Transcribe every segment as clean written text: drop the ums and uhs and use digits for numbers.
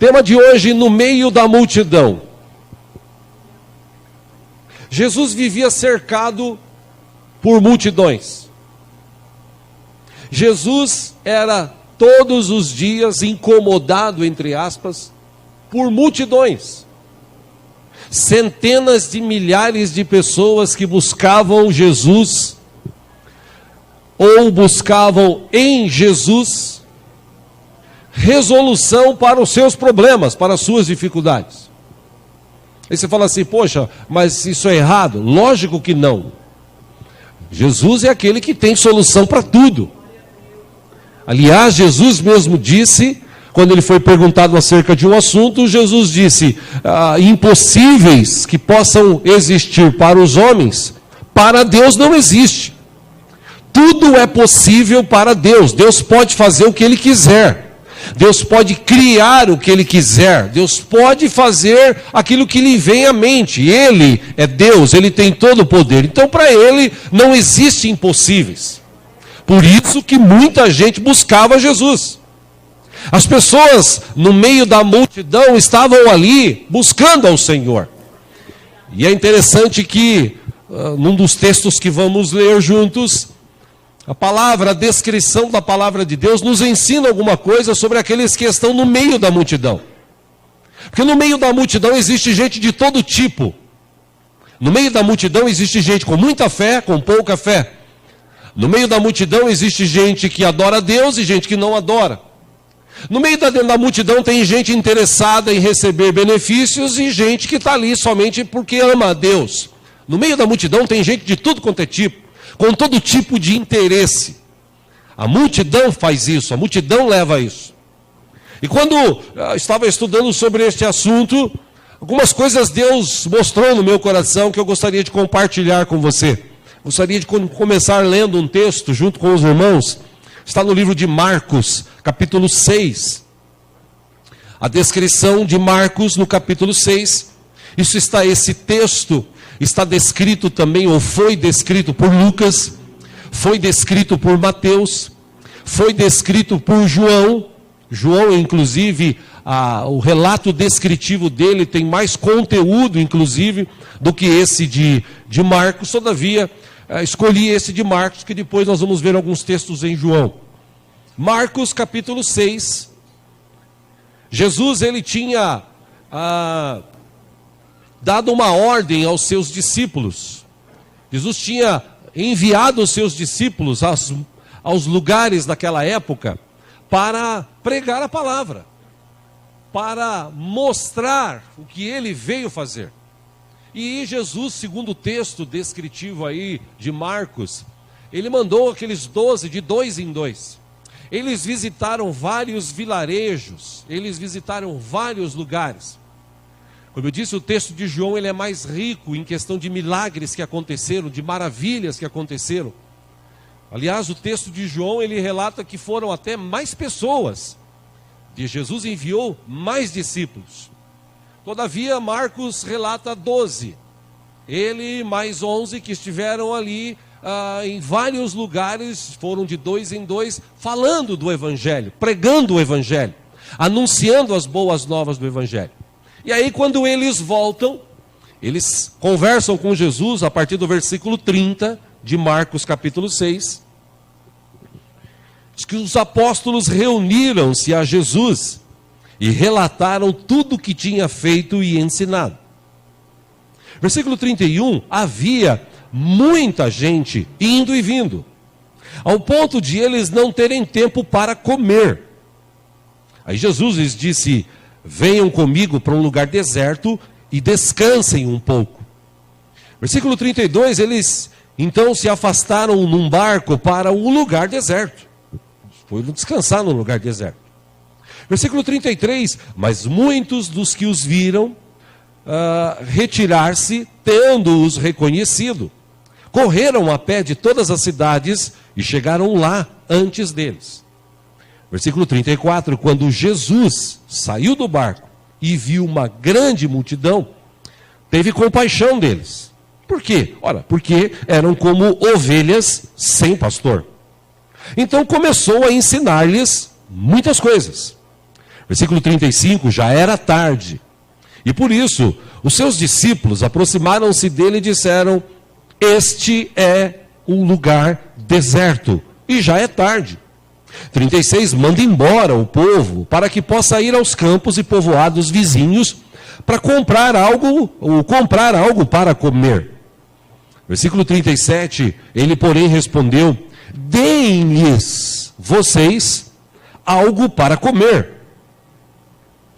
Tema de hoje, no meio da multidão. Jesus vivia cercado por multidões. Jesus era todos os dias incomodado, entre aspas, por multidões. Centenas de milhares de pessoas que buscavam Jesus, ou buscavam em Jesus, resolução para os seus problemas, para as suas dificuldades. Aí você fala assim, poxa, mas isso é errado? Lógico que não. Jesus é aquele que tem solução para tudo. Aliás, Jesus mesmo disse, quando ele foi perguntado acerca de um assunto, Jesus disse, impossíveis que possam existir para os homens, para Deus não existe. Tudo é possível para Deus. Deus pode fazer o que Ele quiser. Deus pode criar o que Ele quiser. Deus pode fazer aquilo que lhe vem à mente. Ele é Deus, Ele tem todo o poder. Então, para Ele, não existe impossíveis. Por isso que muita gente buscava Jesus. As pessoas, no meio da multidão, estavam ali buscando ao Senhor. E é interessante que, num dos textos que vamos ler juntos, a descrição da palavra de Deus nos ensina alguma coisa sobre aqueles que estão no meio da multidão. Porque no meio da multidão existe gente de todo tipo. No meio da multidão existe gente com muita fé, com pouca fé. No meio da multidão existe gente que adora a Deus e gente que não adora. No meio da multidão tem gente interessada em receber benefícios e gente que está ali somente porque ama a Deus. No meio da multidão tem gente de tudo quanto é tipo, com todo tipo de interesse. A multidão faz isso, a multidão leva a isso. E quando eu estava estudando sobre este assunto, algumas coisas Deus mostrou no meu coração que eu gostaria de compartilhar com você. Gostaria de começar lendo um texto junto com os irmãos. Está no livro de Marcos, capítulo 6. A descrição de Marcos no capítulo 6. Esse texto está descrito também, ou foi descrito por Lucas, foi descrito por Mateus, foi descrito por João. João, inclusive, o relato descritivo dele tem mais conteúdo, inclusive, do que esse de Marcos. Todavia, escolhi esse de Marcos, que depois nós vamos ver alguns textos em João. Marcos, capítulo 6. Jesus, ele tinha dado uma ordem aos seus discípulos. Jesus tinha enviado os seus discípulos aos lugares daquela época para pregar a palavra, para mostrar o que ele veio fazer. E Jesus, segundo o texto descritivo aí de Marcos, ele mandou aqueles 12 de 2 em 2. Eles visitaram vários vilarejos, eles visitaram vários lugares. Como eu disse, o texto de João ele é mais rico em questão de milagres que aconteceram, de maravilhas que aconteceram. Aliás, o texto de João ele relata que foram até mais pessoas. E Jesus enviou mais discípulos. Todavia, Marcos relata 12. Ele mais 11 que estiveram ali em vários lugares, foram de 2 em 2, falando do Evangelho, pregando o Evangelho, anunciando as boas novas do Evangelho. E aí, quando eles voltam, eles conversam com Jesus a partir do versículo 30 de Marcos capítulo 6. Diz que os apóstolos reuniram-se a Jesus e relataram tudo o que tinha feito e ensinado. Versículo 31, havia muita gente indo e vindo, ao ponto de eles não terem tempo para comer. Aí Jesus lhes disse: venham comigo para um lugar deserto e descansem um pouco. Versículo 32, eles então se afastaram num barco para um lugar deserto. Foram descansar num lugar deserto. Versículo 33, mas muitos dos que os viram retirar-se, tendo-os reconhecido, correram a pé de todas as cidades e chegaram lá antes deles. Versículo 34, quando Jesus saiu do barco e viu uma grande multidão, teve compaixão deles. Por quê? Ora, porque eram como ovelhas sem pastor. Então começou a ensinar-lhes muitas coisas. Versículo 35, já era tarde. E por isso, os seus discípulos aproximaram-se dele e disseram: este é um lugar deserto, e já é tarde. 36, manda embora o povo, para que possa ir aos campos e povoados vizinhos, para comprar algo para comer. Versículo 37, ele porém respondeu: deem-lhes vocês algo para comer.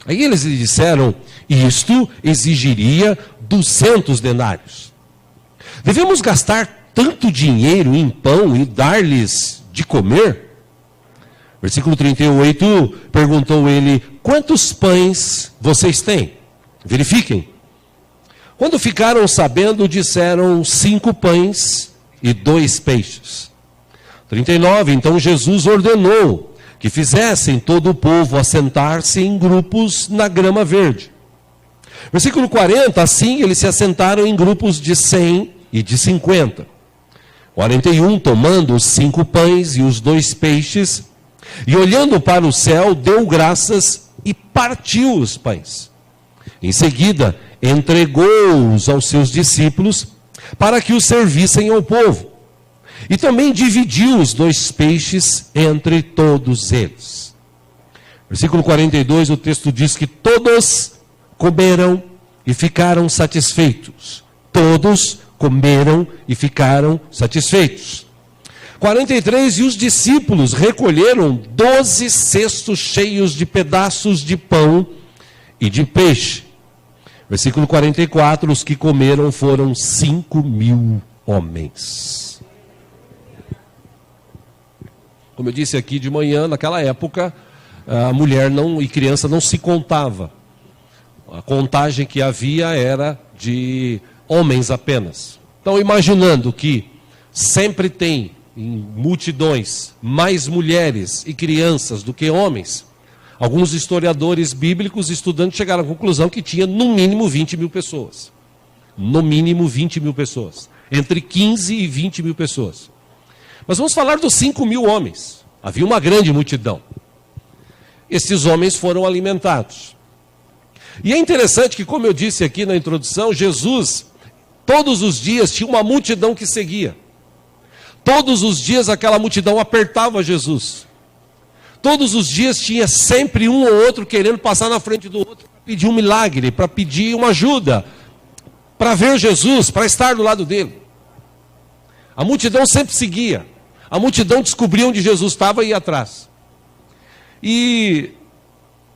Aí eles lhe disseram: isto exigiria 200 denários. Devemos gastar tanto dinheiro em pão e dar-lhes de comer? Versículo 38, perguntou ele: quantos pães vocês têm? Verifiquem. Quando ficaram sabendo, disseram: 5 pães e 2 peixes. 39, então Jesus ordenou que fizessem todo o povo assentar-se em grupos na grama verde. Versículo 40, assim eles se assentaram em grupos de 100 e de 50. 41, tomando os 5 pães e os 2 peixes, e olhando para o céu, deu graças e partiu os pães. Em seguida, entregou-os aos seus discípulos para que os servissem ao povo. E também dividiu os 2 peixes entre todos eles. Versículo 42, o texto diz que todos comeram e ficaram satisfeitos. Todos comeram e ficaram satisfeitos. 43, e os discípulos recolheram 12 cestos cheios de pedaços de pão e de peixe. Versículo 44, os que comeram foram 5.000 homens. Como eu disse aqui de manhã, naquela época, a mulher e criança não se contava. A contagem que havia era de homens apenas. Então, imaginando que sempre tem em multidões mais mulheres e crianças do que homens, alguns historiadores bíblicos estudantes chegaram à conclusão que tinha no mínimo 20.000 pessoas. No mínimo 20.000 pessoas. Entre 15 e 20.000 pessoas. Mas vamos falar dos 5.000 homens. Havia uma grande multidão. Esses homens foram alimentados. E é interessante que, como eu disse aqui na introdução, Jesus, todos os dias, tinha uma multidão que seguia. Todos os dias aquela multidão apertava Jesus. Todos os dias tinha sempre um ou outro querendo passar na frente do outro para pedir um milagre, para pedir uma ajuda, para ver Jesus, para estar do lado dele. A multidão sempre seguia. A multidão descobria onde Jesus estava e ia atrás. E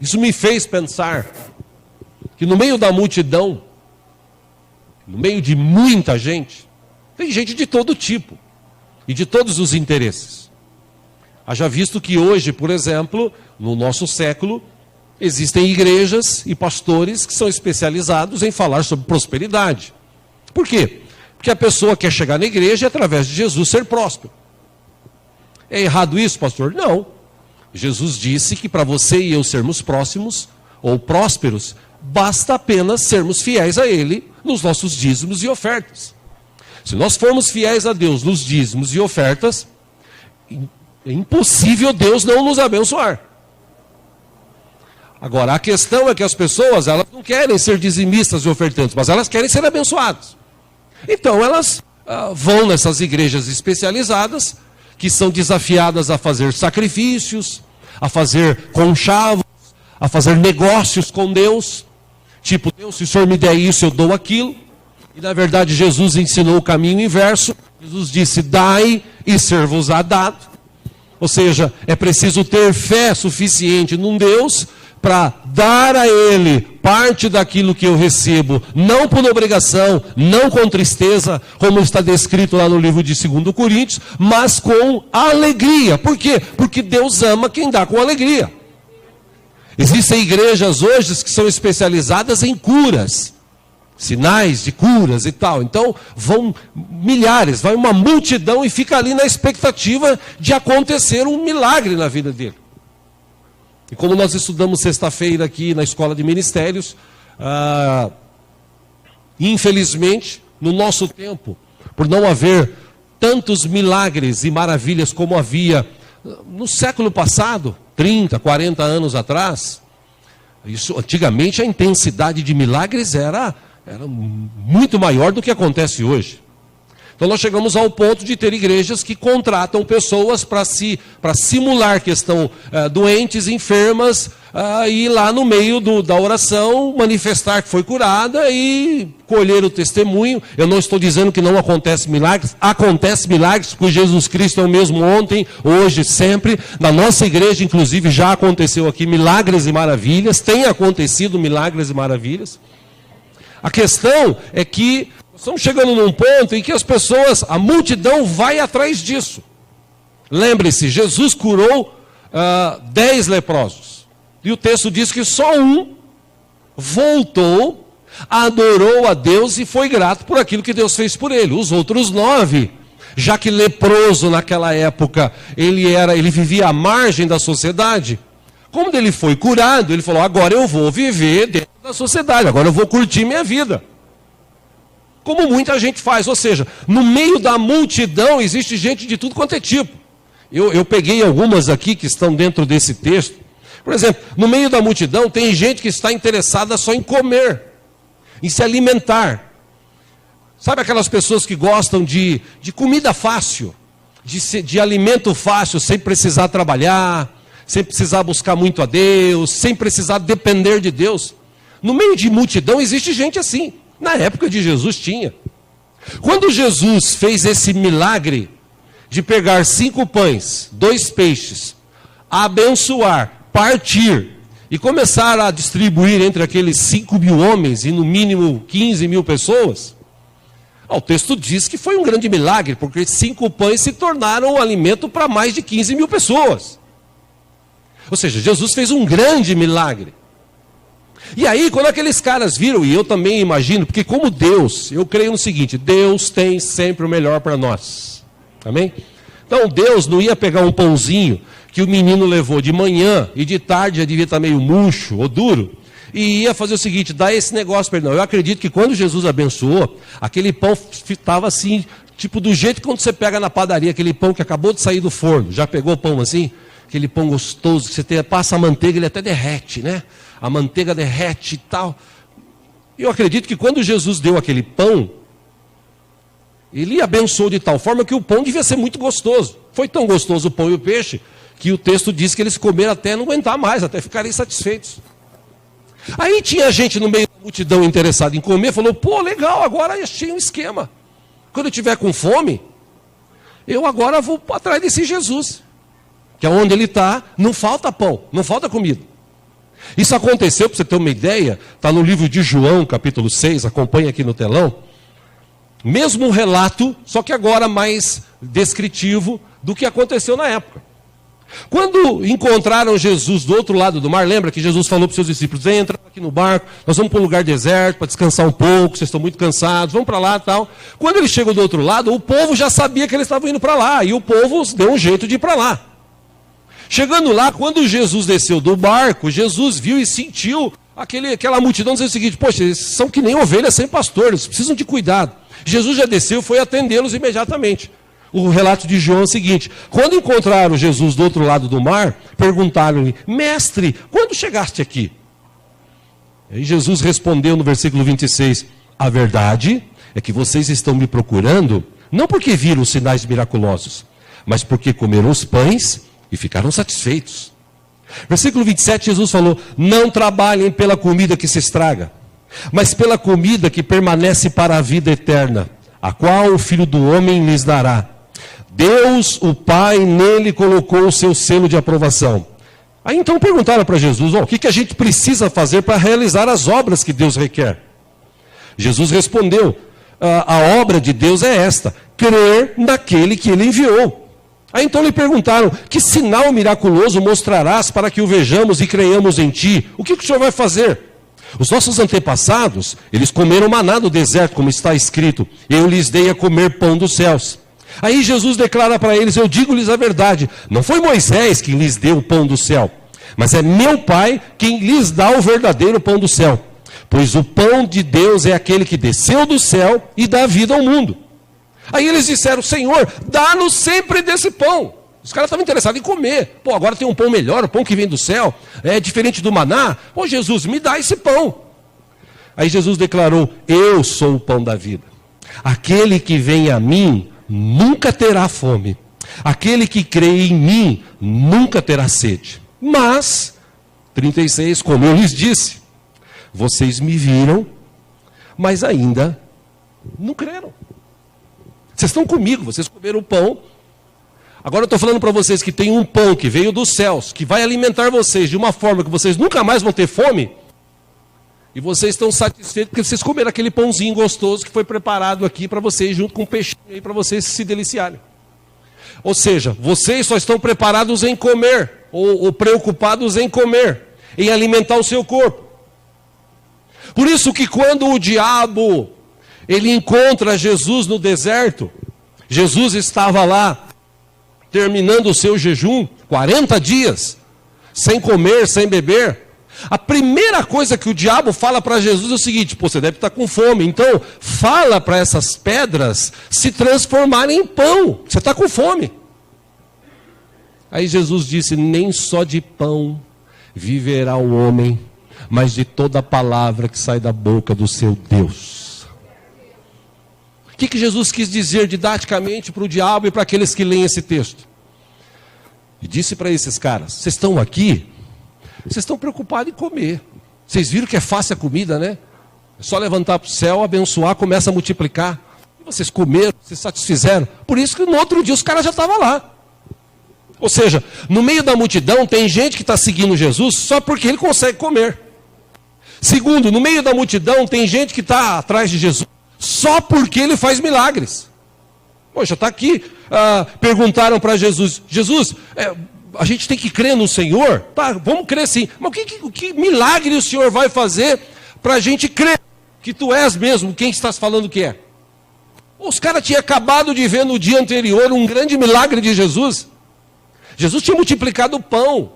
isso me fez pensar que no meio da multidão, no meio de muita gente, tem gente de todo tipo e de todos os interesses. Haja visto que hoje, por exemplo, no nosso século, existem igrejas e pastores que são especializados em falar sobre prosperidade. Por quê? Porque a pessoa quer chegar na igreja e, através de Jesus, ser próspero. É errado isso, pastor? Não. Jesus disse que para você e eu sermos próximos ou prósperos, basta apenas sermos fiéis a Ele nos nossos dízimos e ofertas. Se nós formos fiéis a Deus nos dízimos e ofertas, é impossível Deus não nos abençoar. Agora, a questão é que as pessoas, elas não querem ser dizimistas e ofertantes, mas elas querem ser abençoadas. Então, elas vão nessas igrejas especializadas, que são desafiadas a fazer sacrifícios, a fazer conchavos, a fazer negócios com Deus. Tipo, Deus, se o Senhor me der isso, eu dou aquilo. E, na verdade, Jesus ensinou o caminho inverso. Jesus disse: dai e ser-vos-á dado. Ou seja, é preciso ter fé suficiente num Deus para dar a Ele parte daquilo que eu recebo, não por obrigação, não com tristeza, como está descrito lá no livro de 2 Coríntios, mas com alegria. Por quê? Porque Deus ama quem dá com alegria. Existem igrejas hoje que são especializadas em curas, sinais de curas e tal. Então, vão milhares, vai uma multidão e fica ali na expectativa de acontecer um milagre na vida dele. E como nós estudamos sexta-feira aqui na Escola de Ministérios, infelizmente, no nosso tempo, por não haver tantos milagres e maravilhas como havia no século passado, 30, 40 anos atrás, Isso, antigamente a intensidade de milagres era muito maior do que acontece hoje. Então nós chegamos ao ponto de ter igrejas que contratam pessoas para simular que estão doentes, enfermas, e ir lá no meio da oração manifestar que foi curada e colher o testemunho. Eu não estou dizendo que não acontece milagres porque Jesus Cristo é o mesmo ontem, hoje, sempre. Na nossa igreja, inclusive, já aconteceu aqui milagres e maravilhas, tem acontecido milagres e maravilhas. A questão é que estamos chegando num ponto em que as pessoas, a multidão vai atrás disso. Lembre-se, Jesus curou 10 leprosos. E o texto diz que só um voltou, adorou a Deus e foi grato por aquilo que Deus fez por ele. Os outros 9, já que leproso naquela época, ele vivia à margem da sociedade. Quando ele foi curado, ele falou, agora eu vou viver dentro da sociedade, agora eu vou curtir minha vida. Como muita gente faz, ou seja, no meio da multidão existe gente de tudo quanto é tipo. Eu peguei algumas aqui que estão dentro desse texto. Por exemplo, no meio da multidão tem gente que está interessada só em comer, em se alimentar. Sabe aquelas pessoas que gostam de comida fácil, de alimento fácil, sem precisar trabalhar, sem precisar buscar muito a Deus, sem precisar depender de Deus. No meio de multidão existe gente assim. Na época de Jesus tinha. Quando Jesus fez esse milagre de pegar 5 pães, 2 peixes, abençoar, partir e começar a distribuir entre aqueles 5.000 homens e no mínimo 15.000 pessoas, o texto diz que foi um grande milagre, porque 5 pães se tornaram um alimento para mais de 15.000 pessoas. Ou seja, Jesus fez um grande milagre. E aí, quando aqueles caras viram, e eu também imagino, porque como Deus, eu creio no seguinte, Deus tem sempre o melhor para nós. Amém? Então Deus não ia pegar um pãozinho que o menino levou de manhã e de tarde já devia estar meio murcho ou duro, e ia fazer o seguinte, dar esse negócio para ele. Não, eu acredito que quando Jesus abençoou, aquele pão estava assim, tipo do jeito que quando você pega na padaria, aquele pão que acabou de sair do forno, já pegou o pão assim? Aquele pão gostoso, que você passa a manteiga, ele até derrete, né? A manteiga derrete e tal. Eu acredito que quando Jesus deu aquele pão, ele abençoou de tal forma que o pão devia ser muito gostoso. Foi tão gostoso o pão e o peixe, que o texto diz que eles comeram até não aguentar mais, até ficarem satisfeitos. Aí tinha gente no meio da multidão interessada em comer, falou, pô, legal, agora achei um esquema. Quando eu estiver com fome, eu agora vou atrás desse Jesus. Que é onde ele está, não falta pão, não falta comida. Isso aconteceu, para você ter uma ideia, está no livro de João, capítulo 6, acompanha aqui no telão. Mesmo relato, só que agora mais descritivo do que aconteceu na época. Quando encontraram Jesus do outro lado do mar, lembra que Jesus falou para os seus discípulos, entra aqui no barco, nós vamos para um lugar deserto, para descansar um pouco, vocês estão muito cansados, vamos para lá e tal. Quando eles chegam do outro lado, o povo já sabia que eles estavam indo para lá, e o povo deu um jeito de ir para lá. Chegando lá, quando Jesus desceu do barco, Jesus viu e sentiu aquela multidão dizendo o seguinte, poxa, eles são que nem ovelhas sem pastor, eles precisam de cuidado. Jesus já desceu e foi atendê-los imediatamente. O relato de João é o seguinte, quando encontraram Jesus do outro lado do mar, perguntaram-lhe, mestre, quando chegaste aqui? E Jesus respondeu no versículo 26, a verdade é que vocês estão me procurando, não porque viram os sinais miraculosos, mas porque comeram os pães e ficaram satisfeitos. Versículo 27, Jesus falou, não trabalhem pela comida que se estraga, mas pela comida que permanece para a vida eterna, a qual o Filho do Homem lhes dará. Deus, o Pai, nele colocou o seu selo de aprovação. Aí então perguntaram para Jesus, o que a gente precisa fazer para realizar as obras que Deus requer? Jesus respondeu, a obra de Deus é esta, crer naquele que ele enviou. Aí então lhe perguntaram, que sinal miraculoso mostrarás para que o vejamos e creiamos em ti? O que o Senhor vai fazer? Os nossos antepassados, eles comeram maná no deserto, como está escrito, eu lhes dei a comer pão dos céus. Aí Jesus declara para eles, eu digo-lhes a verdade, não foi Moisés quem lhes deu o pão do céu, mas é meu Pai quem lhes dá o verdadeiro pão do céu. Pois o pão de Deus é aquele que desceu do céu e dá vida ao mundo. Aí eles disseram, Senhor, dá-nos sempre desse pão. Os caras estavam interessados em comer. Pô, agora tem um pão melhor, o pão que vem do céu, é diferente do maná. Pô, Jesus, me dá esse pão. Aí Jesus declarou: eu sou o pão da vida. Aquele que vem a mim nunca terá fome. Aquele que crê em mim nunca terá sede. Mas, 36, como eu lhes disse, vocês me viram, mas ainda não creram. Vocês estão comigo, vocês comeram o pão. Agora eu estou falando para vocês que tem um pão que veio dos céus, que vai alimentar vocês de uma forma que vocês nunca mais vão ter fome. E vocês estão satisfeitos porque vocês comeram aquele pãozinho gostoso que foi preparado aqui para vocês, junto com um peixinho aí para vocês se deliciarem. Ou seja, vocês só estão preparados em comer, ou preocupados em comer, em alimentar o seu corpo. Por isso que quando o diabo, ele encontra Jesus no deserto, Jesus estava lá, terminando o seu jejum, 40 dias, sem comer, sem beber. A primeira coisa que o diabo fala para Jesus é o seguinte: pô, você deve estar com fome, então fala para essas pedras se transformarem em pão, você está com fome. Aí Jesus disse: nem só de pão viverá o homem, mas de toda palavra que sai da boca do seu Deus. O que Jesus quis dizer didaticamente para o diabo e para aqueles que leem esse texto? E disse para esses caras: vocês estão aqui, vocês estão preocupados em comer. Vocês viram que é fácil a comida, né? É só levantar para o céu, abençoar, começa a multiplicar. E vocês comeram, vocês satisfizeram. Por isso que no outro dia os caras já estavam lá. Ou seja, no meio da multidão tem gente que está seguindo Jesus só porque ele consegue comer. Segundo, no meio da multidão tem gente que está atrás de Jesus só porque ele faz milagres. Poxa, está aqui. Perguntaram para Jesus: Jesus, a gente tem que crer no Senhor? Tá, vamos crer sim. Mas que milagre o Senhor vai fazer para a gente crer que tu és mesmo quem estás falando que é? Os caras tinham acabado de ver no dia anterior um grande milagre de Jesus. Jesus tinha multiplicado o pão.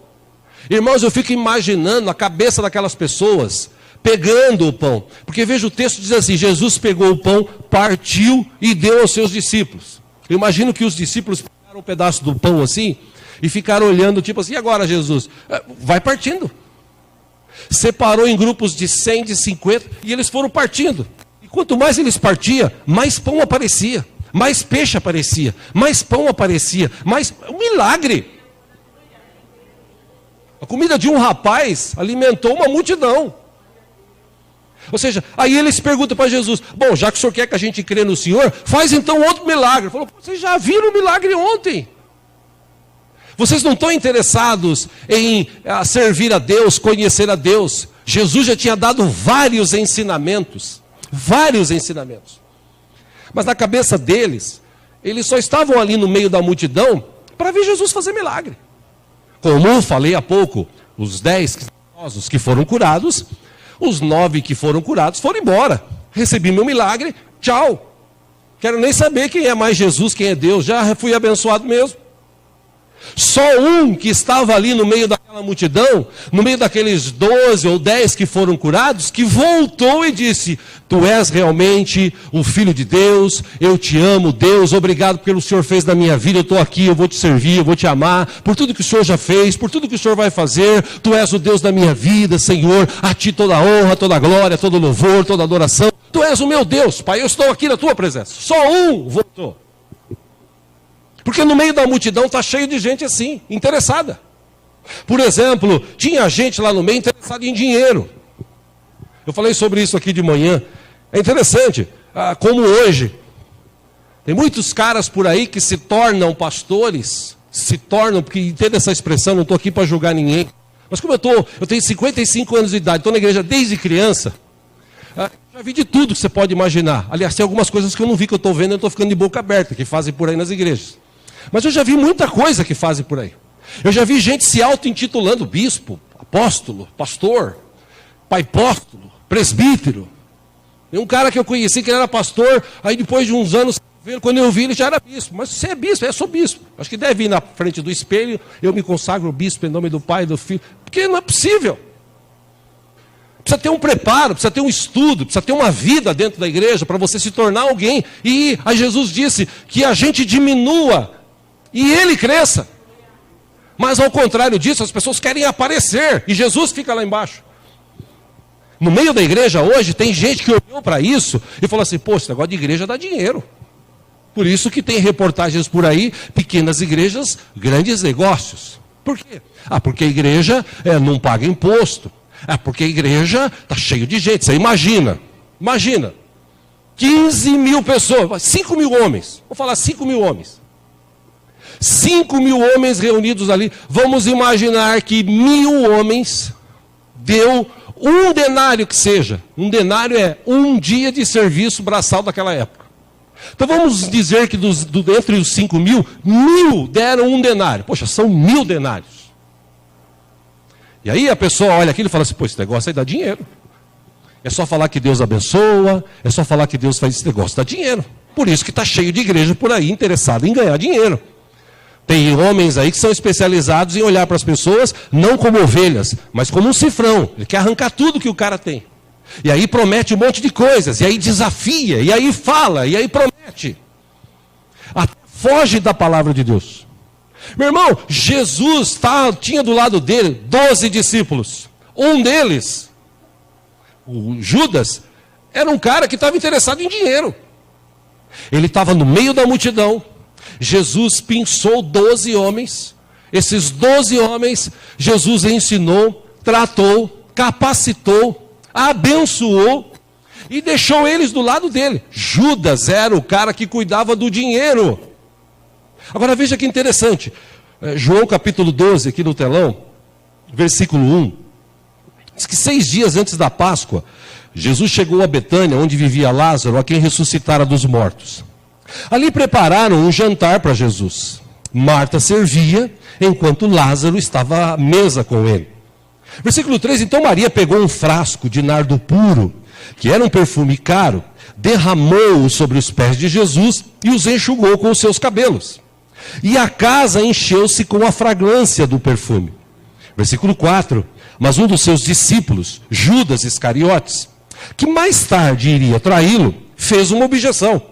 Irmãos, eu fico imaginando a cabeça daquelas pessoas pegando o pão. Porque veja, o texto diz assim: Jesus pegou o pão, partiu e deu aos seus discípulos. Eu imagino que os discípulos pegaram um pedaço do pão assim e ficaram olhando, tipo assim: e agora, Jesus? Vai partindo. Separou em grupos de 100, de 50, e eles foram partindo. E quanto mais eles partiam, mais pão aparecia, mais peixe aparecia, mais pão aparecia, mais... Um milagre. A comida de um rapaz alimentou uma multidão. Ou seja, aí eles perguntam para Jesus: bom, já que o senhor quer que a gente crê no Senhor, faz então outro milagre. Ele falou: vocês já viram o milagre ontem. Vocês não estão interessados em servir a Deus, conhecer a Deus. Jesus já tinha dado vários ensinamentos. Mas na cabeça deles, eles só estavam ali no meio da multidão para ver Jesus fazer milagre. Como eu falei há pouco, os 10 leprosos que foram curados, os 9 que foram curados foram embora. Recebi meu milagre, tchau. Quero nem saber quem é mais Jesus, quem é Deus, já fui abençoado mesmo. Só um que estava ali no meio daquela multidão, no meio daqueles 12 ou 10 que foram curados, que voltou e disse: tu és realmente o Filho de Deus, eu te amo, Deus, obrigado pelo que o Senhor fez na minha vida, eu estou aqui, eu vou te servir, eu vou te amar, por tudo que o Senhor já fez, por tudo que o Senhor vai fazer, tu és o Deus da minha vida, Senhor, a ti toda a honra, toda a glória, todo o louvor, toda a adoração, tu és o meu Deus, Pai, eu estou aqui na tua presença. Só um voltou. Porque no meio da multidão está cheio de gente assim, interessada. Por exemplo, tinha gente lá no meio interessada em dinheiro. Eu falei sobre isso aqui de manhã. É interessante, como hoje, tem muitos caras por aí que se tornam pastores, porque entende essa expressão, não estou aqui para julgar ninguém. Mas como eu tenho 55 anos de idade, estou na igreja desde criança, já vi de tudo que você pode imaginar. Aliás, tem algumas coisas que eu não vi, que eu estou vendo, eu estou ficando de boca aberta, que fazem por aí nas igrejas. Mas eu já vi muita coisa que fazem por aí. Eu já vi gente se auto-intitulando bispo, apóstolo, pastor, paipóstolo, presbítero. Tem um cara que eu conheci que ele era pastor, aí depois de uns anos, quando eu vi, ele já era bispo. Mas você é bispo? Eu sou bispo. Acho que deve ir na frente do espelho, eu me consagro bispo em nome do Pai e do Filho. Porque não é possível. Precisa ter um preparo, precisa ter um estudo, precisa ter uma vida dentro da igreja para você se tornar alguém. E aí Jesus disse que a gente diminua e ele cresça. Mas ao contrário disso, as pessoas querem aparecer e Jesus fica lá embaixo. No meio da igreja hoje, tem gente que olhou para isso e falou assim, pô, esse negócio de igreja dá dinheiro. Por isso que tem reportagens por aí, pequenas igrejas, grandes negócios. Por quê? Porque a igreja não paga imposto. Porque a igreja está cheia de gente. Você imagina, 15 mil pessoas, 5 mil homens. Vou falar 5 mil homens. 5 mil homens reunidos ali. Vamos imaginar que 1.000 homens deu um denário que seja. Um denário é um dia de serviço braçal daquela época. Então vamos dizer que entre os 5 mil, 1.000 deram um denário. Poxa, são 1.000 denários. E aí a pessoa olha aquilo e fala assim, pô, esse negócio aí dá dinheiro. É só falar que Deus abençoa, é só falar que Deus faz esse negócio, dá dinheiro. Por isso que está cheio de igreja por aí, interessado em ganhar dinheiro. Tem homens aí que são especializados em olhar para as pessoas, não como ovelhas, mas como um cifrão. Ele quer arrancar tudo que o cara tem. E aí promete um monte de coisas, e aí desafia, e aí fala, e aí promete. Foge da palavra de Deus. Meu irmão, Jesus tinha do lado dele 12 discípulos. Um deles, o Judas, era um cara que estava interessado em dinheiro. Ele estava no meio da multidão. Jesus pinçou 12 homens. Esses 12 homens, Jesus ensinou, tratou, capacitou, abençoou e deixou eles do lado dele. Judas era o cara que cuidava do dinheiro. Agora veja que interessante. João capítulo 12, aqui no telão, versículo 1. Diz que 6 dias antes da Páscoa, Jesus chegou a Betânia, onde vivia Lázaro, a quem ressuscitara dos mortos. Ali prepararam um jantar para Jesus. Marta servia, enquanto Lázaro estava à mesa com ele. Versículo 3, então Maria pegou um frasco de nardo puro, que era um perfume caro, derramou-o sobre os pés de Jesus e os enxugou com os seus cabelos. E a casa encheu-se com a fragrância do perfume. Versículo 4, mas um dos seus discípulos, Judas Iscariotes, que mais tarde iria traí-lo, fez uma objeção.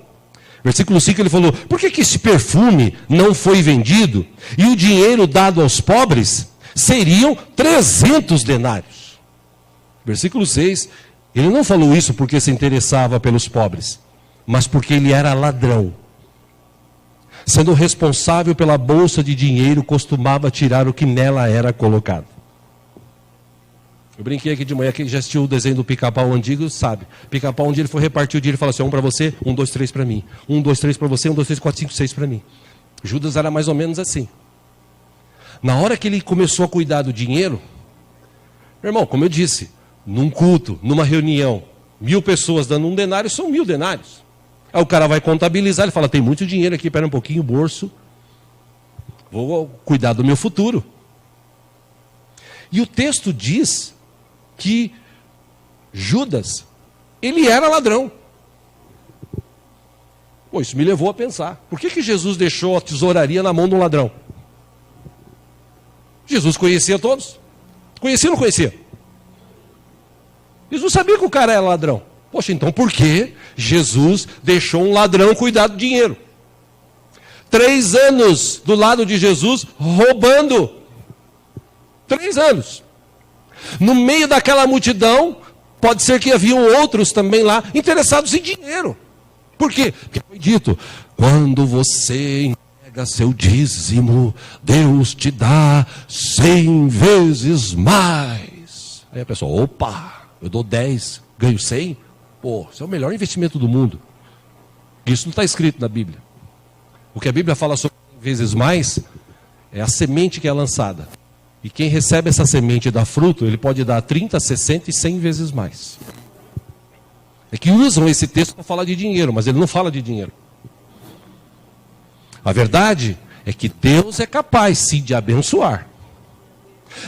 Versículo 5 ele falou, por que esse perfume não foi vendido e o dinheiro dado aos pobres seriam 300 denários? Versículo 6, ele não falou isso porque se interessava pelos pobres, mas porque ele era ladrão. Sendo responsável pela bolsa de dinheiro, costumava tirar o que nela era colocado. Eu brinquei aqui de manhã, quem já assistiu o desenho do Pica-Pau antigo, sabe. Pica-Pau, um dia ele foi repartir o dinheiro e falou assim, 1 para você, 1, 2, 3 para mim. 1, 2, 3 para você, 1, 2, 3, 4, 5, 6 para mim. Judas era mais ou menos assim. Na hora que ele começou a cuidar do dinheiro, meu irmão, como eu disse, num culto, numa reunião, 1.000 pessoas dando um denário, são 1.000 denários. Aí o cara vai contabilizar, ele fala, tem muito dinheiro aqui, espera um pouquinho, bolso. Vou cuidar do meu futuro. E o texto diz que Judas, ele era ladrão. Pô, isso me levou a pensar. Por que Jesus deixou a tesouraria na mão de um ladrão? Jesus conhecia todos. Conhecia ou não conhecia? Jesus sabia que o cara era ladrão. Poxa, então por que Jesus deixou um ladrão cuidar do dinheiro? 3 anos do lado de Jesus roubando. 3 anos. No meio daquela multidão, pode ser que haviam outros também lá, interessados em dinheiro. Por quê? Porque foi dito, quando você entrega seu dízimo, Deus te dá 100 vezes mais. Aí a pessoa, opa, eu dou 10, ganho 100? Pô, isso é o melhor investimento do mundo. Isso não está escrito na Bíblia. O que a Bíblia fala sobre 100 vezes mais, é a semente que é lançada. E quem recebe essa semente e dá fruto, ele pode dar 30, 60 e 100 vezes mais. É que usam esse texto para falar de dinheiro, mas ele não fala de dinheiro. A verdade é que Deus é capaz, sim, de abençoar.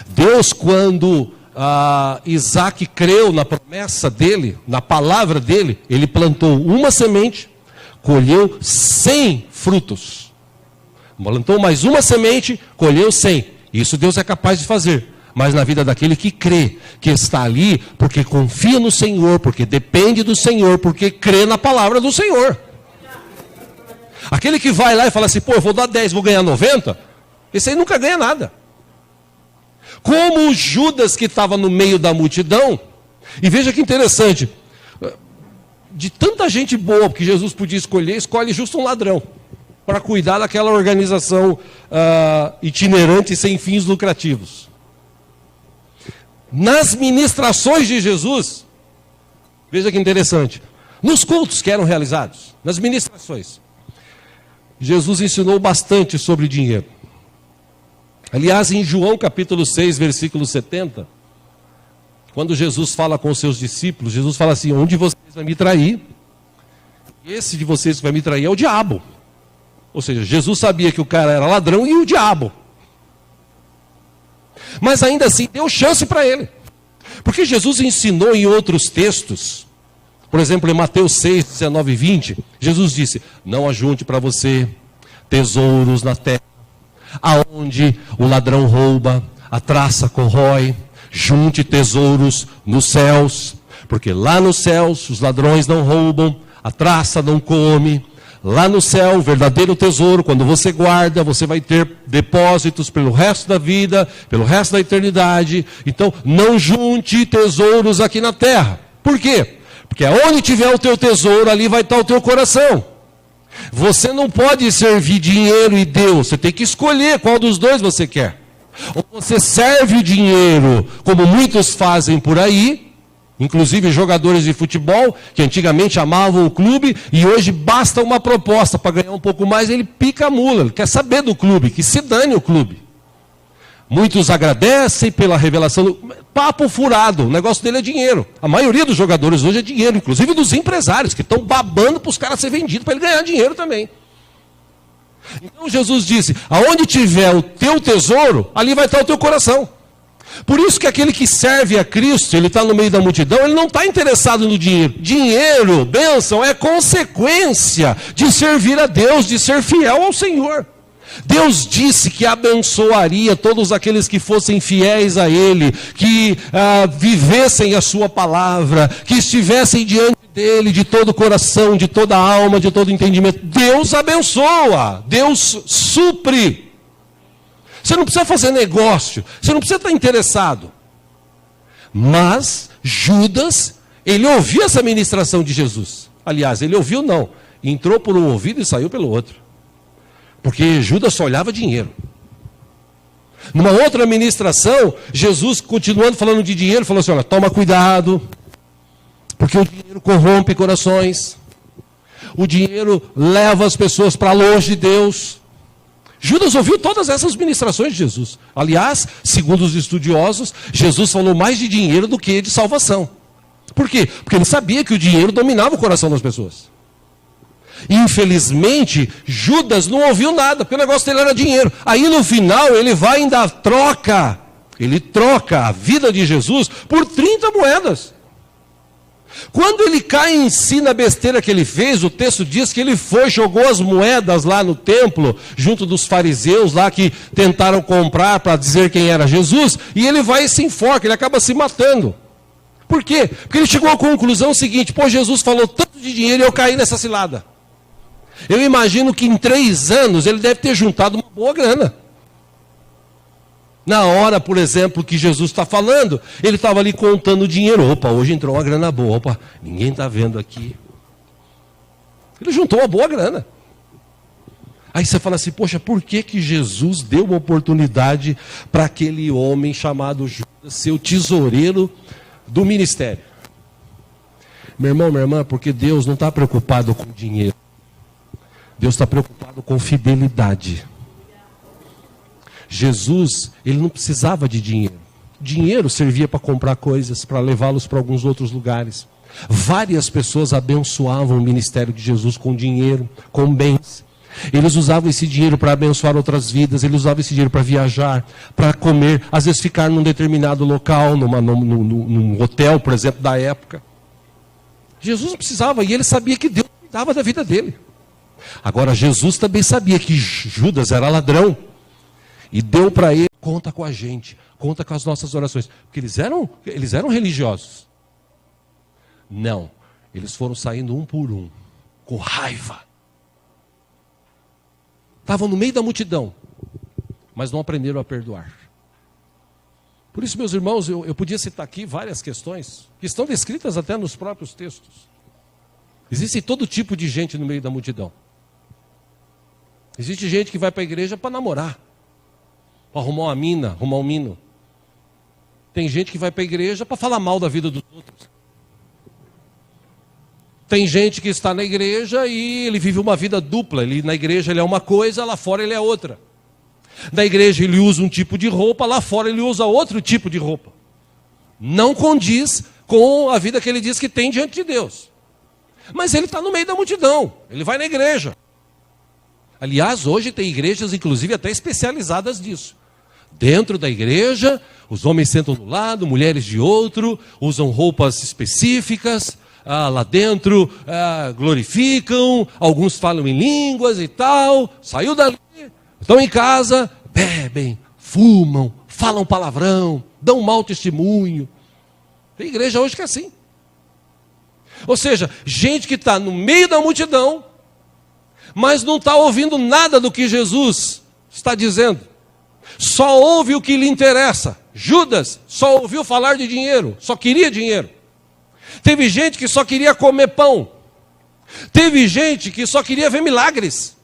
Deus, quando Isaac creu na promessa dele, na palavra dele, ele plantou uma semente, colheu 100 frutos. Plantou mais uma semente, colheu 100. Isso Deus é capaz de fazer, mas na vida daquele que crê, que está ali, porque confia no Senhor, porque depende do Senhor, porque crê na palavra do Senhor. Aquele que vai lá e fala assim, pô, eu vou dar 10, vou ganhar 90, esse aí nunca ganha nada. Como o Judas que estava no meio da multidão, e veja que interessante, de tanta gente boa que Jesus podia escolher, escolhe justo um ladrão, para cuidar daquela organização itinerante sem fins lucrativos. Nas ministrações de Jesus, veja que interessante, nos cultos que eram realizados, nas ministrações, Jesus ensinou bastante sobre dinheiro. Aliás, em João capítulo 6, versículo 70, quando Jesus fala com os seus discípulos, Jesus fala assim: um de vocês vai me trair, e esse de vocês que vai me trair é o diabo. Ou seja, Jesus sabia que o cara era ladrão e o diabo. Mas ainda assim deu chance para ele. Porque Jesus ensinou em outros textos, por exemplo, em Mateus 6, 19 e 20, Jesus disse: não ajunte para você tesouros na terra, aonde o ladrão rouba, a traça corrói. Junte tesouros nos céus, porque lá nos céus os ladrões não roubam, a traça não come. Lá no céu, o verdadeiro tesouro, quando você guarda, você vai ter depósitos pelo resto da vida, pelo resto da eternidade. Então, não junte tesouros aqui na terra. Por quê? Porque aonde tiver o teu tesouro, ali vai estar o teu coração. Você não pode servir dinheiro e Deus, você tem que escolher qual dos dois você quer. Ou você serve o dinheiro, como muitos fazem por aí, inclusive jogadores de futebol, que antigamente amavam o clube, e hoje basta uma proposta para ganhar um pouco mais, ele pica a mula, ele quer saber do clube, que se dane o clube. Muitos agradecem pela revelação, papo furado, o negócio dele é dinheiro. A maioria dos jogadores hoje é dinheiro, inclusive dos empresários, que estão babando para os caras serem vendidos, para ele ganhar dinheiro também. Então Jesus disse: aonde tiver o teu tesouro, ali vai estar o teu coração. Por isso que aquele que serve a Cristo, ele está no meio da multidão, ele não está interessado no dinheiro. Dinheiro, bênção, é consequência de servir a Deus, de ser fiel ao Senhor. Deus disse que abençoaria todos aqueles que fossem fiéis a Ele, que vivessem a sua palavra, que estivessem diante dele de todo o coração, de toda a alma, de todo o entendimento. Deus abençoa, Deus supre. Você não precisa fazer negócio, você não precisa estar interessado. Mas Judas, ele ouviu essa ministração de Jesus. Aliás, ele ouviu não, entrou por um ouvido e saiu pelo outro. Porque Judas só olhava dinheiro. Numa outra ministração, Jesus, continuando falando de dinheiro, falou assim: olha, toma cuidado, porque o dinheiro corrompe corações. O dinheiro leva as pessoas para longe de Deus. Judas ouviu todas essas ministrações de Jesus. Aliás, segundo os estudiosos, Jesus falou mais de dinheiro do que de salvação. Por quê? Porque ele sabia que o dinheiro dominava o coração das pessoas. Infelizmente, Judas não ouviu nada, porque o negócio dele era dinheiro. Aí no final ele vai e ainda troca. Ele troca a vida de Jesus por 30 moedas. Quando ele cai em si na besteira que ele fez, o texto diz que ele foi, jogou as moedas lá no templo, junto dos fariseus lá que tentaram comprar para dizer quem era Jesus, e ele vai e se enforca, ele acaba se matando. Por quê? Porque ele chegou à conclusão seguinte: pô, Jesus falou tanto de dinheiro e eu caí nessa cilada. Eu imagino que em 3 anos ele deve ter juntado uma boa grana. Na hora, por exemplo, que Jesus está falando, ele estava ali contando o dinheiro. Opa, hoje entrou uma grana boa. Opa, ninguém está vendo aqui. Ele juntou uma boa grana. Aí você fala assim: poxa, por que Jesus deu uma oportunidade para aquele homem chamado Judas ser o tesoureiro do ministério? Meu irmão, minha irmã, porque Deus não está preocupado com dinheiro. Deus está preocupado com fidelidade. Jesus, ele não precisava de dinheiro. Dinheiro servia para comprar coisas, para levá-los para alguns outros lugares. Várias pessoas abençoavam o ministério de Jesus com dinheiro, com bens. Eles usavam esse dinheiro para abençoar outras vidas, eles usavam esse dinheiro para viajar, para comer, às vezes ficar num determinado local, num hotel, por exemplo, da época. Jesus não precisava, e ele sabia que Deus cuidava da vida dele. Agora, Jesus também sabia que Judas era ladrão. E deu para ele: conta com a gente, conta com as nossas orações. Porque eles eram religiosos. Não, eles foram saindo um por um, com raiva. Estavam no meio da multidão, mas não aprenderam a perdoar. Por isso, meus irmãos, eu podia citar aqui várias questões que estão descritas até nos próprios textos. Existe todo tipo de gente no meio da multidão. Existe gente que vai para a igreja para namorar, para arrumar uma mina, arrumar um mino. Tem gente que vai para a igreja para falar mal da vida dos outros. Tem gente que está na igreja e ele vive uma vida dupla. Na igreja ele é uma coisa, lá fora ele é outra. Na igreja ele usa um tipo de roupa, lá fora ele usa outro tipo de roupa. Não condiz com a vida que ele diz que tem diante de Deus. Mas ele está no meio da multidão, ele vai na igreja. Aliás, hoje tem igrejas, inclusive, até especializadas nisso. Dentro da igreja, os homens sentam do lado, mulheres de outro, usam roupas específicas, lá dentro glorificam, alguns falam em línguas e tal, saiu dali, estão em casa, bebem, fumam, falam palavrão, dão mau testemunho. Tem igreja hoje que é assim. Ou seja, gente que está no meio da multidão, mas não está ouvindo nada do que Jesus está dizendo. Só ouve o que lhe interessa. Judas só ouviu falar de dinheiro, só queria dinheiro. Teve gente que só queria comer pão. Teve gente que só queria ver milagres.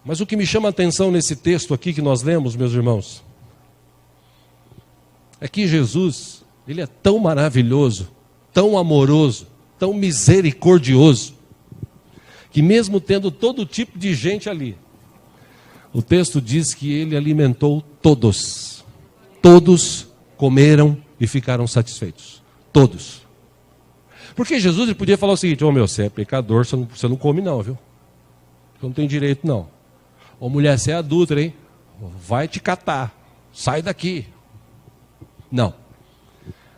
Mas o que me chama a atenção nesse texto aqui que nós lemos, meus irmãos, é que Jesus, ele é tão maravilhoso, tão amoroso, tão misericordioso, que mesmo tendo todo tipo de gente ali, o texto diz que ele alimentou todos. Todos comeram e ficaram satisfeitos. Todos. Porque Jesus ele podia falar o seguinte: você é pecador, você não come não, viu? Você não tem direito não. Ô mulher, você é adúltera, hein? Vai te catar. Sai daqui. Não.